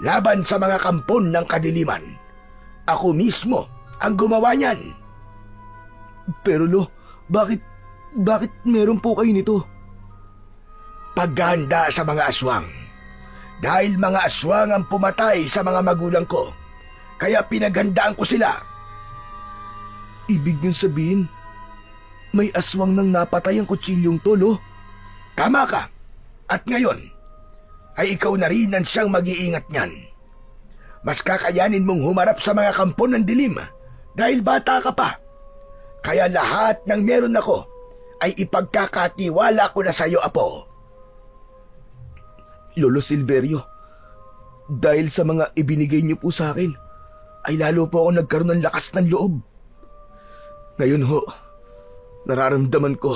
laban sa mga kampon ng kadiliman. Ako mismo ang gumawa niyan. Pero Lo, bakit meron po kayo nito? Paghahanda sa mga aswang. Dahil mga aswang ang pumatay sa mga magulang ko, kaya pinaghandaan ko sila. Ibig niyong sabihin, may aswang nang napatay ang kutsilyong to, Lo? Tama ka. At ngayon, ay ikaw na rin ang siyang mag-iingat niyan. Mas kakayanin mong humarap sa mga kampon ng dilim dahil bata ka pa. Kaya lahat ng meron ako ay ipagkakatiwala ko na sa iyo, Apo. Lolo Silverio, dahil sa mga ibinigay niyo po sa akin, ay lalo po ako nagkaroon ng lakas ng loob. Ngayon ho, nararamdaman ko,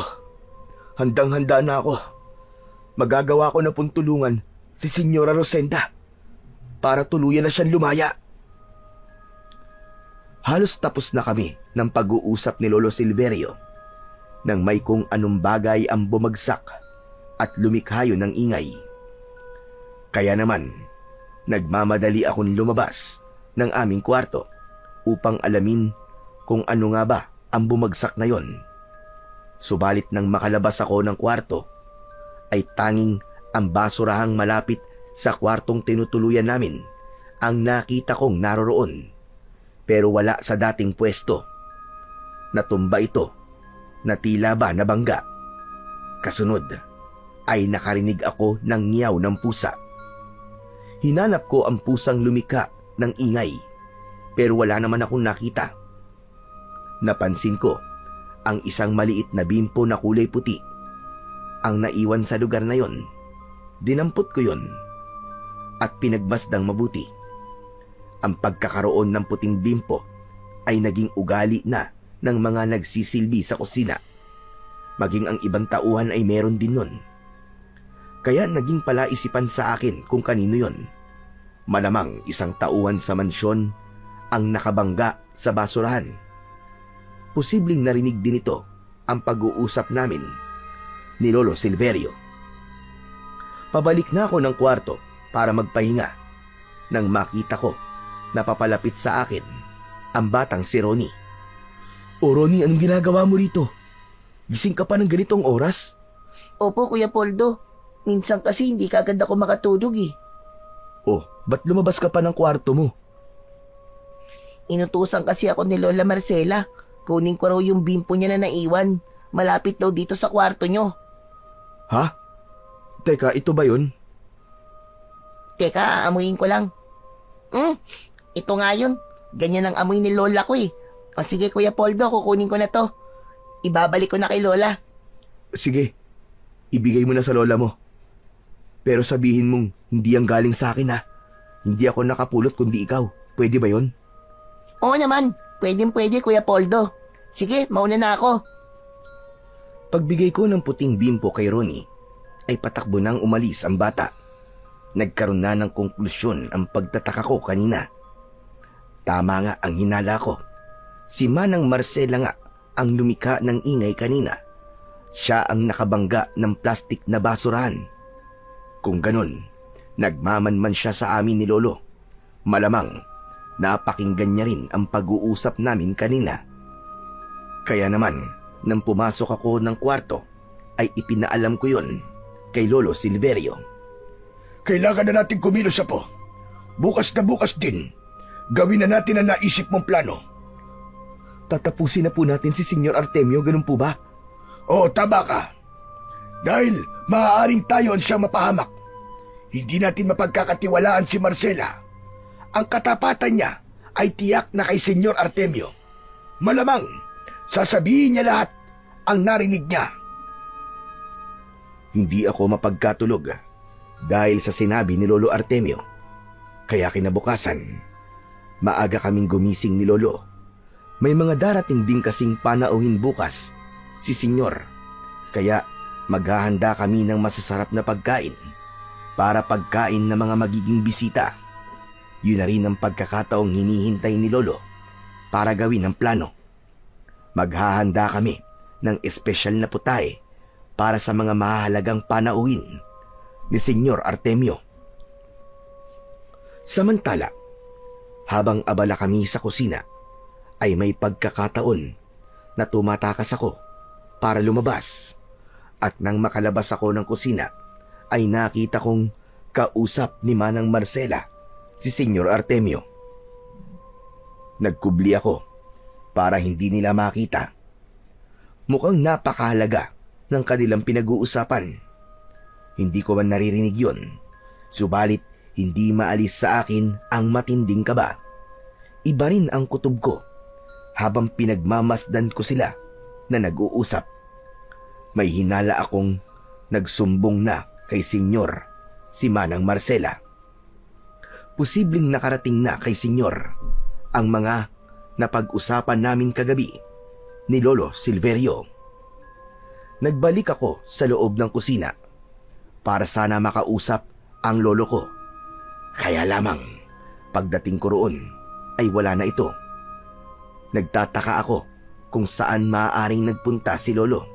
handang-handa na ako. Magagawa ko na pong tulungan si Senyora Rosenda para tuluyan na siyang lumaya. Halos tapos na kami ng pag-uusap ni Lolo Silverio nang may kung anong bagay ang bumagsak at lumikhayo ng ingay. Kaya naman, nagmamadali akong lumabas ng aming kwarto upang alamin kung ano nga ba ang bumagsak na yon. Subalit nang makalabas ako ng kwarto, ay tanging ang basurahang malapit sa kwartong tinutuluyan namin ang nakita kong naroroon. Pero wala sa dating pwesto. Natumba ito na tila ba nabangga. Kasunod ay nakarinig ako ng ngiyaw ng pusa. Hinanap ko ang pusang lumika ng ingay pero wala naman akong nakita. Napansin ko ang isang maliit na bimpo na kulay puti ang naiwan sa lugar na yon. Dinampot ko yon at pinagmasdang mabuti. Ang pagkakaroon ng puting bimpo ay naging ugali na ng mga nagsisilbi sa kusina. Maging ang ibang tauhan ay meron din nun. Kaya naging palaisipan sa akin kung kanino yon. Malamang isang tauhan sa mansyon ang nakabangga sa basurahan. Posibleng narinig din ito ang pag-uusap namin ni Lolo Silverio. Pabalik na ako ng kwarto para magpahinga nang makita ko na papalapit sa akin ang batang si Ronnie. O Ronnie, anong ginagawa mo rito? Gising ka pa ng ganitong oras? Opo, Kuya Poldo. Minsan kasi hindi kagad ako makatulog eh. Oh, ba't lumabas ka pa ng kwarto mo? Inutusan kasi ako ni Lola Marcela. Kunin ko raw yung bimpo niya na naiwan. Malapit daw dito sa kwarto nyo. Ha? Teka, ito ba yun? Teka, amuyin ko lang. Ito nga yun. Ganyan ang amoy ni Lola ko eh. O sige Kuya Poldo, kukunin ko na to. Ibabalik ko na kay Lola. Sige, ibigay mo na sa lola mo. Pero sabihin mong hindi ang galing sa akin ha. Hindi ako nakapulot kundi ikaw. Pwede ba yon? Oo naman, pwede Kuya Poldo. Sige, mauna na ako. Pagbigay ko ng puting bimpo kay Ronnie, ay patakbo nang umalis ang bata. Nagkaroon na ng konklusyon ang pagtataka ko kanina. Tama nga ang hinala ko. Si Manang Marcela nga ang lumika ng ingay kanina. Siya ang nakabangga ng plastik na basurahan. Kung ganun, nagmamanman siya sa amin ni Lolo. Malamang, napakinggan niya rin ang pag-uusap namin kanina. Kaya naman, nang pumasok ako ng kwarto, ay ipinaalam ko yon kay Lolo Silverio. Kailangan na natin kumilos, Apo. Bukas na bukas din. Gawin na natin ang naisip mong plano. Tatapusin na po natin si Senyor Artemio, ganun po ba? Oo, tama ka. Dahil maaaring tayo ang siyang mapahamak. Hindi natin mapagkakatiwalaan si Marcela. Ang katapatan niya ay tiyak na kay Senyor Artemio. Malamang, sasabihin niya lahat ang narinig niya. Hindi ako mapagkatulog dahil sa sinabi ni Lolo Artemio. Kaya kinabukasan, maaga kaming gumising ni Lolo. May mga darating din kasing panauhin bukas si Senyor. Kaya maghahanda kami ng masasarap na pagkain para pagkain ng mga magiging bisita. Yun na rin ang pagkakataong hinihintay ni Lolo para gawin ang plano. Maghahanda kami ng espesyal na putahe para sa mga mahalagang panauhin ni Senyor Artemio. Samantala, habang abala kami sa kusina, ay may pagkakataon na tumatakas ako para lumabas. At nang makalabas ako ng kusina, ay nakita kong kausap ni Manang Marcela si Senyor Artemio. Nagkubli ako para hindi nila makita. Mukhang napakahalaga ng kanilang pinag-uusapan. Hindi ko man naririnig yun, subalit hindi maalis sa akin ang matinding kaba. Iba rin ang kutob ko habang pinagmamasdan ko sila na nag-uusap. May hinala akong nagsumbong na kay Senyor si Manang Marcela. Posibleng nakarating na kay Senyor ang mga napag-usapan namin kagabi ni Lolo Silverio. Nagbalik ako sa loob ng kusina para sana makausap ang lolo ko. Kaya lamang, pagdating ko roon ay wala na ito. Nagtataka ako kung saan maaaring nagpunta si Lolo.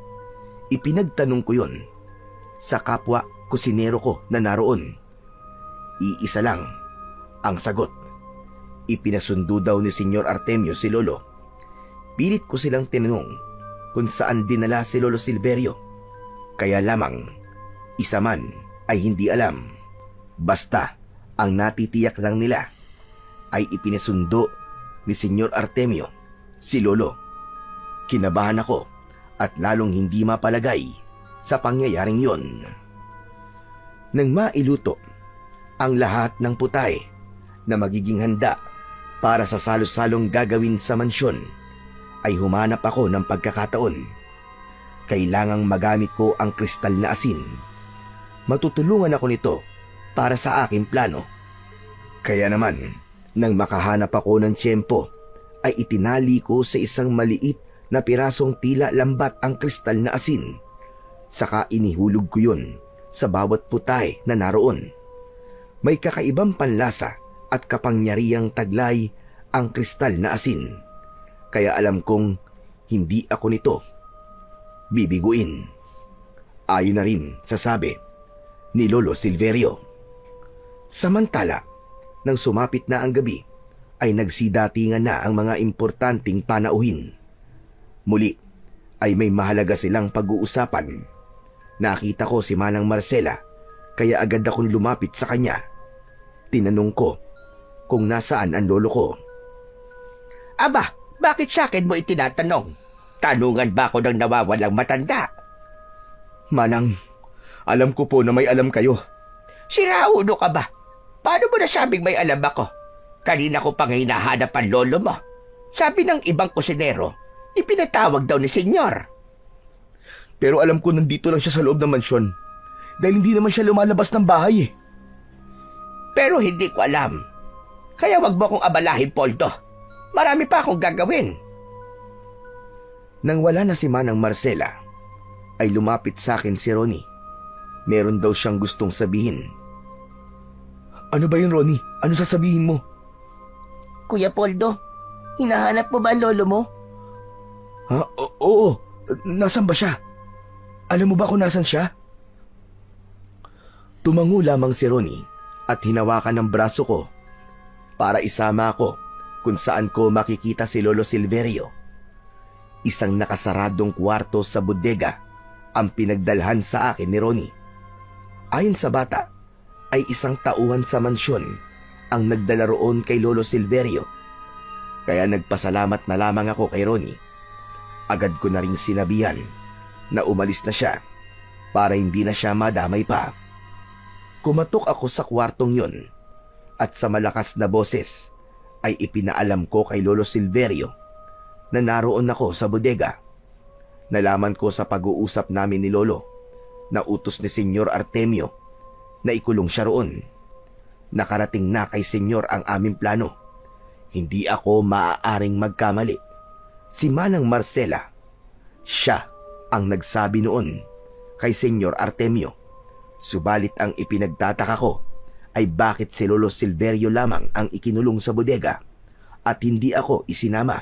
Ipinagtanong ko yon sa kapwa kusinero ko na naroon. Iisa lang ang sagot. Ipinasundo daw ni Senyor Artemio si Lolo. Pilit ko silang tinanong kung saan dinala si Lolo Silverio. Kaya lamang, isa man ay hindi alam. Basta, ang natitiyak lang nila ay ipinasundo ni Senyor Artemio si Lolo. Kinabahan ako at lalong hindi mapalagay sa pangyayaring yon. Nang mailuto ang lahat ng putahe na magiging handa para sa salo-salong gagawin sa mansyon, ay humanap ako ng pagkakataon. Kailangang magamit ko ang kristal na asin. Matutulungan ako nito para sa aking plano. Kaya naman, nang makahanap ako ng tiyempo, ay itinali ko sa isang maliit na pirasong tila lambat ang kristal na asin. Saka inihulog ko yun sa bawat putahe na naroon. May kakaibang panlasa at kapangyarihang taglay ang kristal na asin. Kaya alam kong hindi ako nito bibiguin. Ayon na rin sa sabi ni Lolo Silverio. Samantala, Nang sumapit na ang gabi, ay nagsidatingan na ang mga importanteng panauhin. Muli ay may mahalaga silang pag-uusapan. Nakita ko si Manang Marcela, kaya agad akong lumapit sa kanya. Tinanong ko kung nasaan ang lolo ko. Aba, bakit sa akin mo itinatanong? Tanungan ba ako ng nawawalang matanda? Manang, alam ko po na may alam kayo. Sirauno ka ba? Paano mo nasabing may alam ako? Kanina ko pang hinahanap ang lolo mo. Sabi ng ibang kusinero, ipinatawag daw ni senyor. Pero alam ko nandito lang siya sa loob ng mansyon. Dahil hindi naman siya lumalabas ng bahay eh. Pero hindi ko alam. Kaya wag mo akong abalahin, Poldo. Marami pa akong gagawin. Nang wala na si Manang Marcela, ay lumapit sa akin si Ronnie. Meron daw siyang gustong sabihin. Ano ba yun, Ronnie? Ano sasabihin mo? Kuya Poldo, hinahanap mo ba ang lolo mo? Ha? Oo. Nasaan ba siya? Alam mo ba kung nasan siya? Tumango lamang si Ronnie at hinawakan ng braso ko para isama ako kung saan ko makikita si Lolo Silverio. Isang nakasaradong kwarto sa bodega ang pinagdalhan sa akin ni Ronnie. Ayon sa bata, ay isang tauhan sa mansyon ang nagdala roon kay Lolo Silverio. Kaya nagpasalamat na lamang ako kay Ronnie. Agad ko na ring sinabihan na umalis na siya para hindi na siya madamay pa. Kumatok ako sa kwartong yun at sa malakas na boses ay ipinaalam ko kay Lolo Silverio na naroon ako sa bodega. Nalaman ko sa pag-uusap namin ni Lolo na utos ni Senyor Artemio na ikulong siya roon. Nakarating na kay Senyor ang aming plano. Hindi ako maaaring magkamali. Si Manang Marcela, siya ang nagsabi noon kay Senyor Artemio. Subalit ang ipinagtataka ko ay bakit si Lolo Silverio lamang ang ikinulong sa bodega at hindi ako isinama.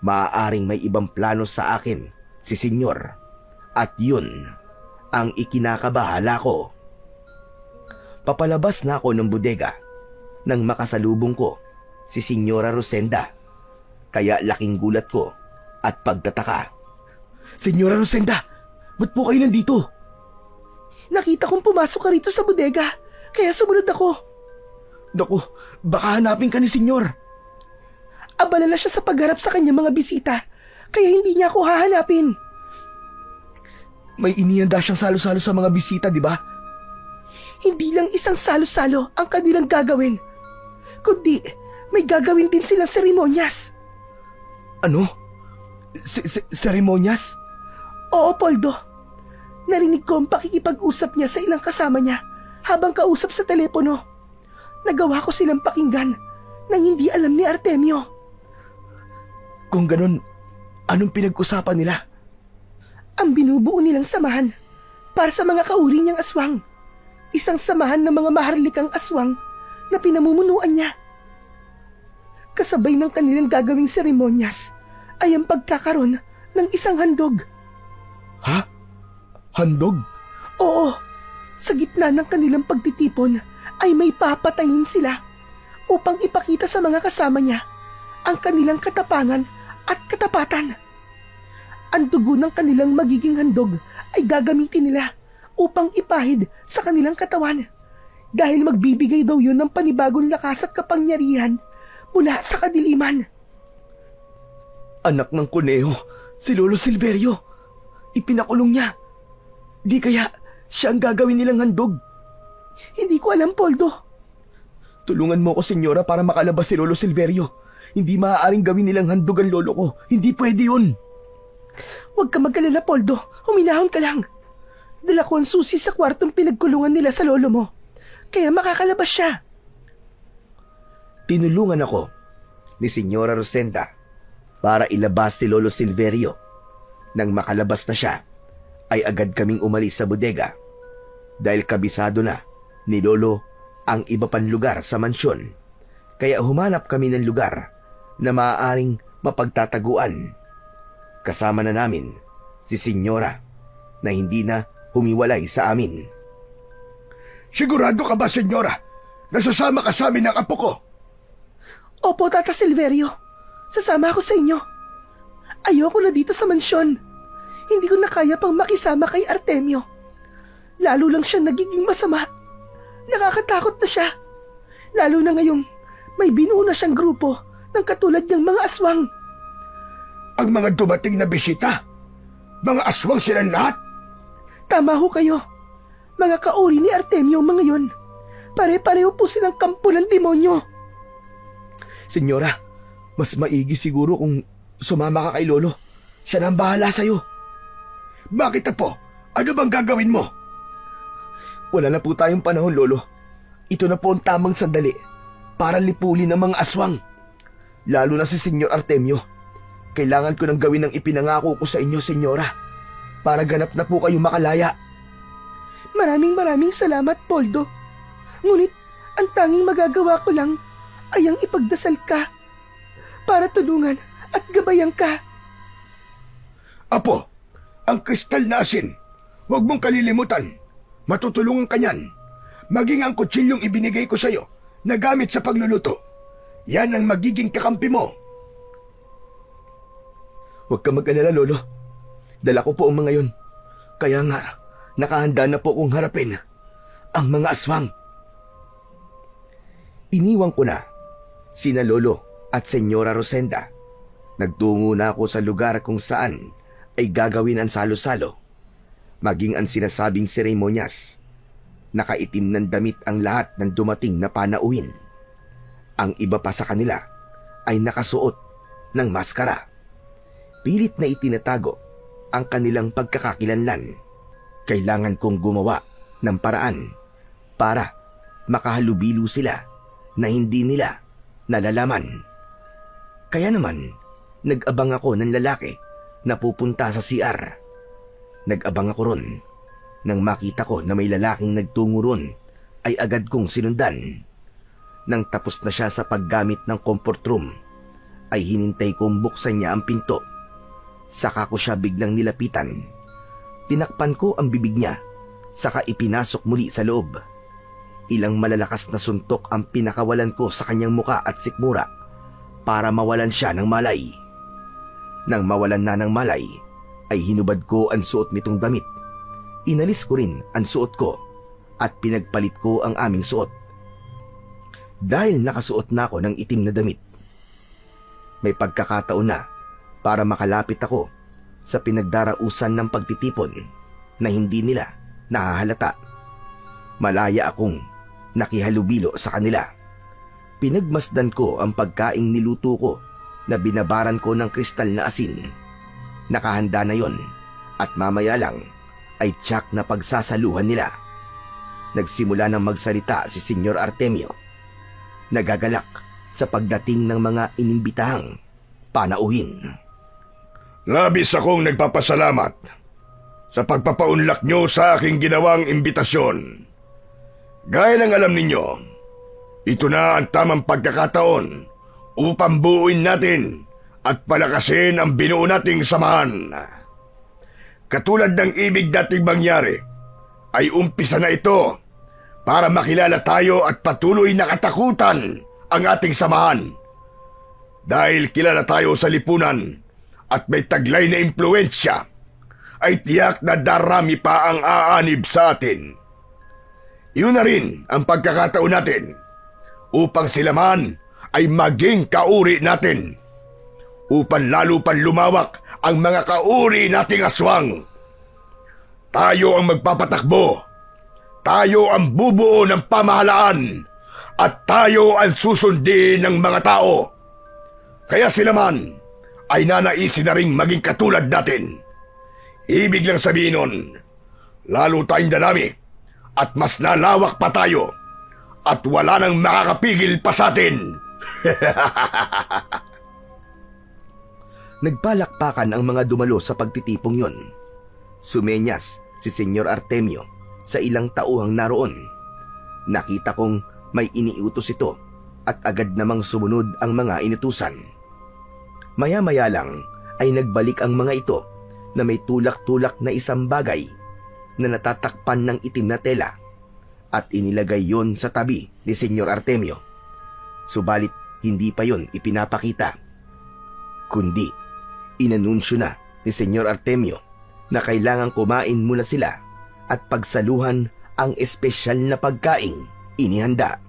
Maaaring may ibang plano sa akin si Senyor at yun ang ikinakabahala ko. Papalabas na ako ng bodega nang makasalubong ko si Senyora Rosenda. Kaya laking gulat ko at pagtataka. Senyora Rosenda, ba't po kayo nandito? Nakita kong pumasok ka rito sa bodega, kaya sumunod ako. Naku, baka hanapin ka ni Senyor. Abala na siya sa pagharap sa kanyang mga bisita, kaya hindi niya ako hahanapin. May inihanda siyang salo-salo sa mga bisita, di ba? Hindi lang isang salo-salo ang kanilang gagawin, kundi may gagawin din silang seremonyas. Ano? Seremonyas? Oo, Poldo. Narinig ko ang pakikipag-usap niya sa ilang kasama niya habang kausap sa telepono. Nagawa ko silang pakinggan nang hindi alam ni Artemio. Kung ganun, anong pinag-usapan nila? Ang binubuo nilang samahan para sa mga kauri niyang aswang. Isang samahan ng mga maharlikang aswang na pinamumunuan niya. Kasabay ng kanilang gagawing seremonyas ay ang pagkakaroon ng isang handog. Ha? Handog? Oo, sa gitna ng kanilang pagtitipon ay may papatayin sila upang ipakita sa mga kasama niya ang kanilang katapangan at katapatan. Ang dugo ng kanilang magiging handog ay gagamitin nila upang ipahid sa kanilang katawan dahil magbibigay daw yun ng panibagong lakas at kapangyarihan mula sa kadiliman. Anak ng kuneho, si Lolo Silverio. Ipinakulong niya. Di kaya siya ang gagawin nilang handog? Hindi ko alam, Poldo. Tulungan mo ko, Senyora, para makalabas si Lolo Silverio. Hindi maaaring gawin nilang handog ang lolo ko. Hindi pwede yun. Huwag ka mag-alala, Poldo. Huminahon ka lang. Dala ko ang susi sa kwartong pinagkulungan nila sa lolo mo. Kaya makakalabas siya. Tinulungan ako ni Senyora Rosenda para ilabas si Lolo Silverio. Nang makalabas na siya, ay agad kaming umalis sa bodega dahil kabisado na ni Lolo ang iba pang lugar sa mansyon. Kaya humanap kami ng lugar na maaaring mapagtataguan. Kasama na namin si Senyora na hindi na humiwalay sa amin. Sigurado ka ba, Senyora, Nasasama ka sa amin ng apo ko. Opo, Tata Silverio. Sasama ako sa inyo. Ayoko na dito sa mansyon. Hindi ko na kaya pang makisama kay Artemio. Lalo lang siya nagiging masama. Nakakatakot na siya. Lalo na ngayong may binuo na siyang grupo ng katulad niyang mga aswang. Ang mga dumating na bisita, mga aswang silang lahat. Tama ho kayo. Mga kauri ni Artemio ang mga yun. Pare-pareho po silang kampo ng demonyo. Senyora, mas maigi siguro kung sumama ka kay Lolo. Siya na ang bahala sa'yo. Bakit apo? Ano bang gagawin mo? Wala na po tayong panahon, Lolo. Ito na po ang tamang sandali para lipulin ang mga aswang. Lalo na si Senyor Artemio. Kailangan ko nang gawin ang ipinangako ko sa inyo, Senyora, para ganap na po kayo makalaya. Maraming salamat, Poldo. Ngunit ang tanging magagawa ko lang ay ang ipagdasal ka para tulungan at gabayan ka. Apo, ang kristal na asin, huwag mong kalilimutan. Matutulungan ka niyan. Maging ang kutsilyong ibinigay ko sa'yo na gamit sa pagluluto. Yan ang magiging kakampi mo. Huwag ka mag-alala, Lolo. Dala ko po ang mga yun. Kaya nga, nakahanda na po kong harapin ang mga aswang. Iniwan ko na sina Lolo at Senyora Rosenda. Nagtungo na ako sa lugar kung saan ay gagawin ang salo-salo. Maging ang sinasabing seremonyas. Nakaitim ng damit ang lahat ng dumating na panauhin. Ang iba pa sa kanila ay nakasuot ng maskara. Pilit na itinatago ang kanilang pagkakakilanlan. Kailangan kong gumawa ng paraan para makahalubilo sila na hindi nila nalalaman. Kaya naman, nag-abang ako ng lalaki na pupunta sa CR. Nag-abang ako ron. Nang makita ko na may lalaking nagtungo ron, ay agad kong sinundan. Nang tapos na siya sa paggamit ng comfort room, ay hinintay kong buksan niya ang pinto. Saka ko siya biglang nilapitan. Tinakpan ko ang bibig niya, saka ipinasok muli sa loob. Ilang malalakas na suntok ang pinakawalan ko sa kanyang muka at sikmura para mawalan siya ng malay. Nang mawalan na ng malay, ay hinubad ko ang suot nitong damit. Inalis ko rin ang suot ko at pinagpalit ko ang aming suot. Dahil nakasuot na ako ng itim na damit, may pagkakataon na para makalapit ako sa pinagdarausan ng pagtitipon na hindi nila nahahalata. Malaya akong nakihalubilo sa kanila. Pinagmasdan ko ang pagkaing niluto ko na binabaran ko ng kristal na asin. Nakahanda na yon at mamaya lang ay tiyak na pagsasaluhan nila. Nagsimula ng magsalita si Senyor Artemio. Nagagalak sa pagdating ng mga inimbitahang panauhin. Labis akong nagpapasalamat sa pagpapaunlak nyo sa aking ginawang imbitasyon. Gaya ng alam ninyo, ito na ang tamang pagkakataon upang buuin natin at palakasin ang binuo nating samahan. Katulad ng ibig dating mangyari, ay umpisa na ito para makilala tayo at patuloy na katakutan ang ating samahan. Dahil kilala tayo sa lipunan at may taglay na impluensya, ay tiyak na darami pa ang aanib sa atin. Yun na rin ang pagkakataon natin upang sila man ay maging kauri natin. Upang lalo pang lumawak ang mga kauri nating aswang. Tayo ang magpapatakbo. Tayo ang bubuo ng pamahalaan. At tayo ang susundin ng mga tao. Kaya sila man ay nanaisin na ring maging katulad natin. Ibig lang sabihin nun, lalo tayong dadami at mas lalawak pa tayo at wala nang makakapigil pa sa atin. Nagpalakpakan ang mga dumalo sa pagtitipong yon. Sumenyas si Senyor Artemio sa ilang tauhang naroon. Nakita kong may iniutos ito at agad namang sumunod ang mga inutusan. Maya-maya lang ay nagbalik ang mga ito na may tulak-tulak na isang bagay na natatakpan ng itim na tela at inilagay yon sa tabi ni Senyor Artemio. Subalit hindi pa yon ipinapakita, kundi inanunsyo na ni Senyor Artemio na kailangang kumain muna sila at pagsaluhan ang espesyal na pagkaing inihanda.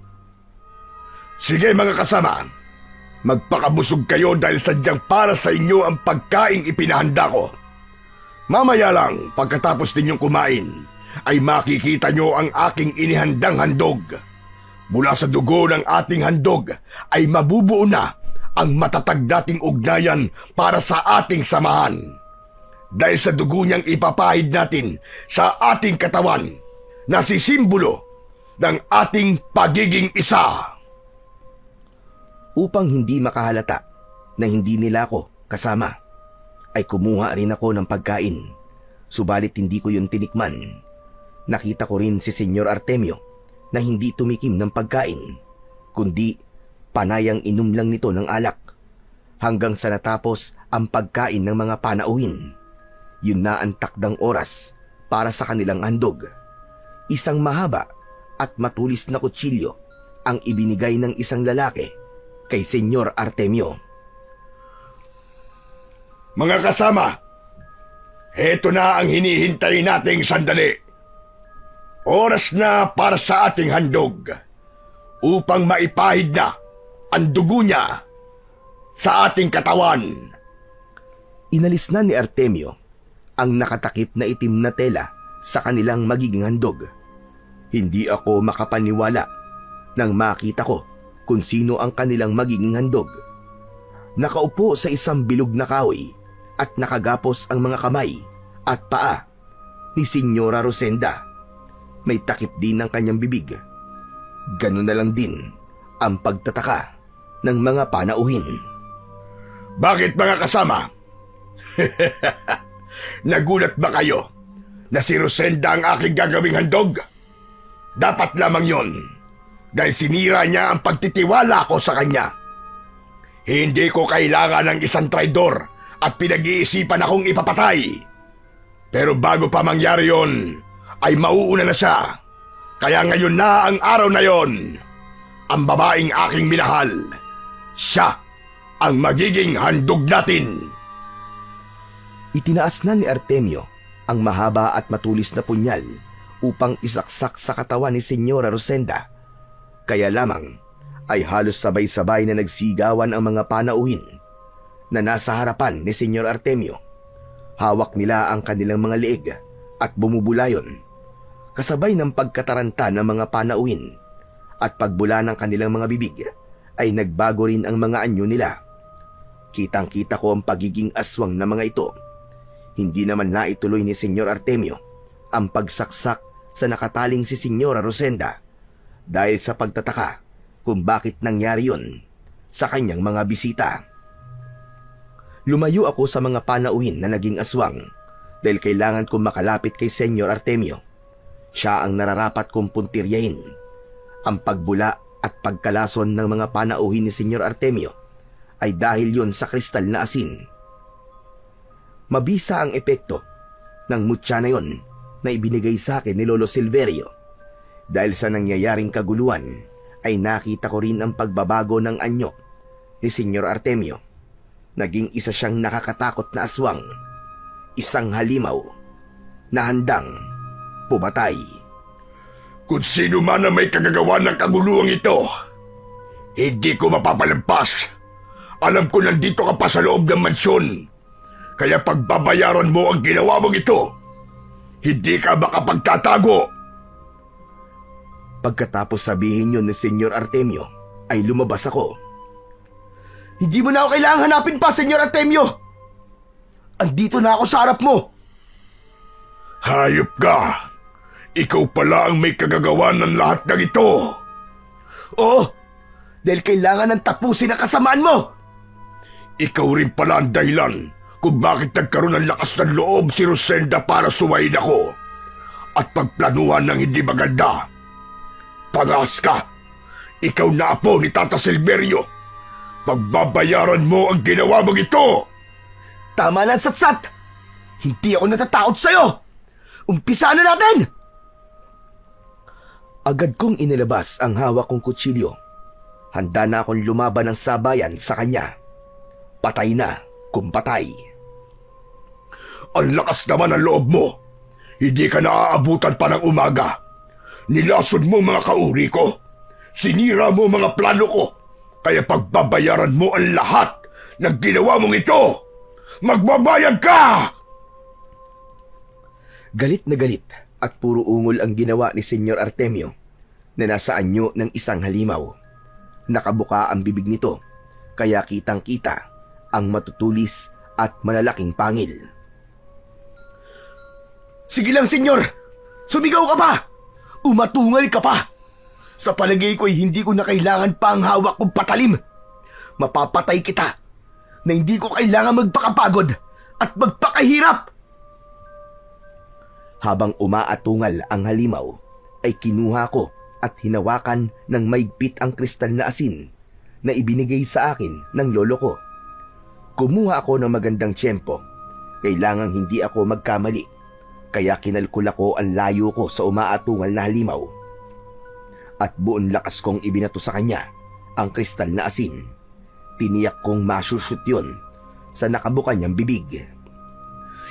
Sige mga kasama, magpakabusog kayo dahil sadyang para sa inyo ang pagkaing ipinahanda ko. Mamaya lang, pagkatapos ninyong kumain, ay makikita nyo ang aking inihandang handog. Mula sa dugo ng ating handog ay mabubuo na ang matatag nating ugnayan para sa ating samahan. Dahil sa dugo niyang ipapahid natin sa ating katawan na sisimbolo ng ating pagiging isa. Upang hindi makahalata na hindi nila ako kasama, ay kumuha rin ako ng pagkain. Subalit hindi ko yun tinikman. Nakita ko rin si Senyor Artemio na hindi tumikim ng pagkain, kundi panayang inom lang nito ng alak hanggang sa natapos ang pagkain ng mga panauhin. Yun na ang takdang oras para sa kanilang handog. Isang mahaba at matulis na kutsilyo ang ibinigay ng isang lalaki kay Senyor Artemio. Mga kasama, heto na ang hinihintay nating sandali. Oras na para sa ating handog upang maipahid na ang dugo niya sa ating katawan. Inalis na ni Artemio ang nakatakip na itim na tela sa kanilang magiging handog. Hindi ako makapaniwala nang makita ko kung sino ang kanilang magiging handog. Nakaupo sa isang bilog na kahoy at nakagapos ang mga kamay at paa ni Senyora Rosenda. May takip din ang kanyang bibig. Ganun na lang din ang pagtataka ng mga panauhin. Bakit mga kasama? Nagulat ba kayo na si Rosenda ang aking gagawing handog? Dapat lamang yon dahil sinira niya ang pagtitiwala ko sa kanya. Hindi ko kailangan ng isang traidor at pinag-iisipan akong ipapatay. Pero bago pa mangyari yon, ay mauuna na siya. Kaya ngayon na ang araw na yon. Ang babaeng aking minahal, siya ang magiging handog natin. Itinaas na ni Artemio ang mahaba at matulis na punyal upang isaksak sa katawan ni Senyora Rosenda. Kaya lamang ay halos sabay-sabay na nagsigawan ang mga panauhin na nasa harapan ni Senyor Artemio. Hawak nila ang kanilang mga leeg at bumubulayon, kasabay ng pagkataranta ng mga panauhin, at pagbula ng kanilang mga bibig ay nagbago rin ang mga anyo nila. Kitang-kita ko ang pagiging aswang ng mga ito. Hindi naman naituloy ni Senyor Artemio ang pagsaksak sa nakataling si Senyora Rosenda dahil sa pagtataka kung bakit nangyari yun sa kanyang mga bisita. Lumayo ako sa mga panauhin na naging aswang dahil kailangan kong makalapit kay Senyor Artemio. Siya ang nararapat kong puntiryahin. Ang pagbula at pagkalason ng mga panauhin ni Senyor Artemio ay dahil yun sa kristal na asin. Mabisa ang epekto ng mutya na yun na ibinigay sa akin ni Lolo Silverio. Dahil sa nangyayaring kaguluhan ay nakita ko rin ang pagbabago ng anyo ni Senyor Artemio. Naging isa siyang nakakatakot na aswang, isang halimaw na handang pumatay. Kung sino man ang may kagagawa ng kaguluhang ito, hindi ko mapapalampas. Alam ko nandito ka pa sa loob ng mansyon, kaya pagbabayaran mo ang ginawa mong ito. Hindi ka makapagtatago. Pagkatapos sabihin yun ni Senyor Artemio, ay lumabas ako. Hindi mo na ako kailangan hanapin pa, Senyor Artemio! Andito na ako sa harap mo! Hayop ka! Ikaw pala ang may kagagawa ng lahat ng ito! Oo! Dahil kailangan ng tapusin ang kasamaan mo! Ikaw rin pala ang dahilan kung bakit nagkaroon ng lakas ng loob si Rosenda para suwayin ako at pagplanuhan ng hindi maganda. Pangas ka! Ikaw na apo ni Tata Silverio! Pagbabayaran mo ang ginawa mong ito! Tama na, Satsat! Hindi ako natatakot sa'yo! Umpisa na natin! Agad kong inilabas ang hawak kong kutsilyo. Handa na akong lumaban ng sabayan sa kanya. Patay na kung patay. Ang lakas naman ang loob mo. Hindi ka naaabutan pa ng umaga. Nilason mo mga kauri ko. Sinira mo mga plano ko. Kaya pagbabayaran mo ang lahat ng ginawa mong ito. Magbabayad ka! Galit na galit at puro ungol ang ginawa ni Senyor Artemio na nasa anyo ng isang halimaw. Nakabuka ang bibig nito, kaya kitang-kita ang matutulis at malalaking pangil. Sige lang, senyor! Sumigaw ka pa! Umatungal ka pa! Sa palagay ko'y hindi ko na kailangan pa ang hawak kong patalim. Mapapatay kita na hindi ko kailangan magpakapagod at magpakahirap. Habang umaatungal ang halimaw, ay kinuha ko at hinawakan ng maigpit ang kristal na asin na ibinigay sa akin ng lolo ko. Kumuha ako ng magandang tiyempo. Kailangang hindi ako magkamali, kaya kinalkula ko ang layo ko sa umaatungal na halimaw. At buong lakas kong ibinato sa kanya ang kristal na asin. Tiniyak kong masushoot yun sa nakabuka niyang bibig.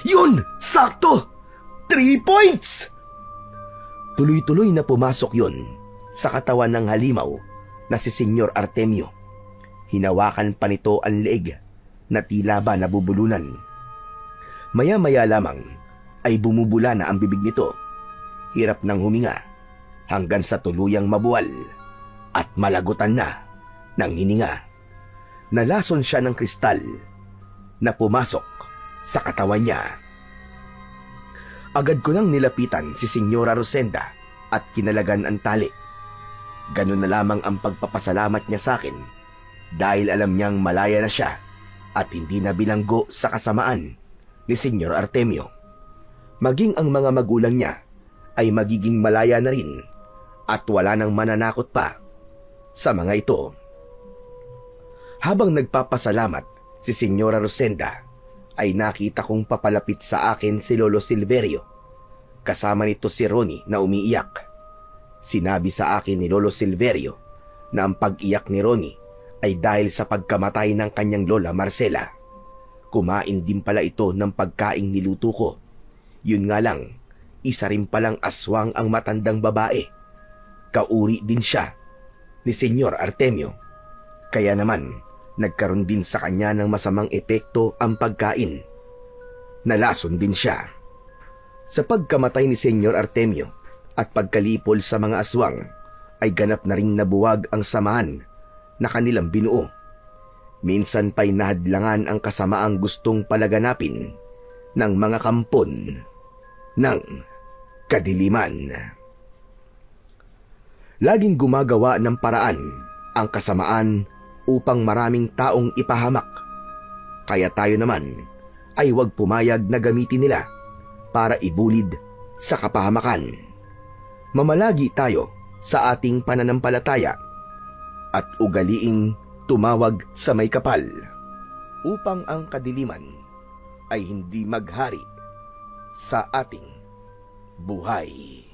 Yun! Sakto! 3 points! Tuloy-tuloy na pumasok yun sa katawan ng halimaw na si Senyor Artemio. Hinawakan pa nito ang leeg na tila ba nabubulunan. Maya-maya lamang ay bumubula na ang bibig nito. Hirap ng huminga hanggang sa tuluyang mabuwal at malagutan na ng hininga. Nalason siya ng kristal na pumasok sa katawan niya. Agad ko nang nilapitan si Senyora Rosenda at kinalagan ang tali. Ganun na lamang ang pagpapasalamat niya sa akin dahil alam niyang malaya na siya at hindi na bilanggo sa kasamaan ni Senyor Artemio. Maging ang mga magulang niya ay magiging malaya na rin at wala nang mananakot pa sa mga ito. Habang nagpapasalamat si Senyora Rosenda, ay nakita kong papalapit sa akin si Lolo Silverio. Kasama nito si Ronnie na umiiyak. Sinabi sa akin ni Lolo Silverio na ang pag-iyak ni Ronnie ay dahil sa pagkamatay ng kanyang lola Marcela. Kumain din pala ito ng pagkaing niluto ko. Yun nga lang, isa rin palang aswang ang matandang babae. Kauri din siya ni Senyor Artemio. Kaya naman, nagkaroon din sa kanya ng masamang epekto ang pagkain. Nalason din siya. Sa pagkamatay ni Senyor Artemio at pagkalipol sa mga aswang, ay ganap na ring nabuwag ang samahan na kanilang binuo. Minsan pa'y nahadlangan ang kasamaang gustong palaganapin ng mga kampon ng kadiliman. Laging gumagawa ng paraan ang kasamaan upang maraming taong ipahamak. Kaya tayo naman ay huwag pumayag na gamitin nila para ibulid sa kapahamakan. Mamalagi tayo sa ating pananampalataya at ugaliing tumawag sa may kapal upang ang kadiliman ay hindi maghari sa ating buhay.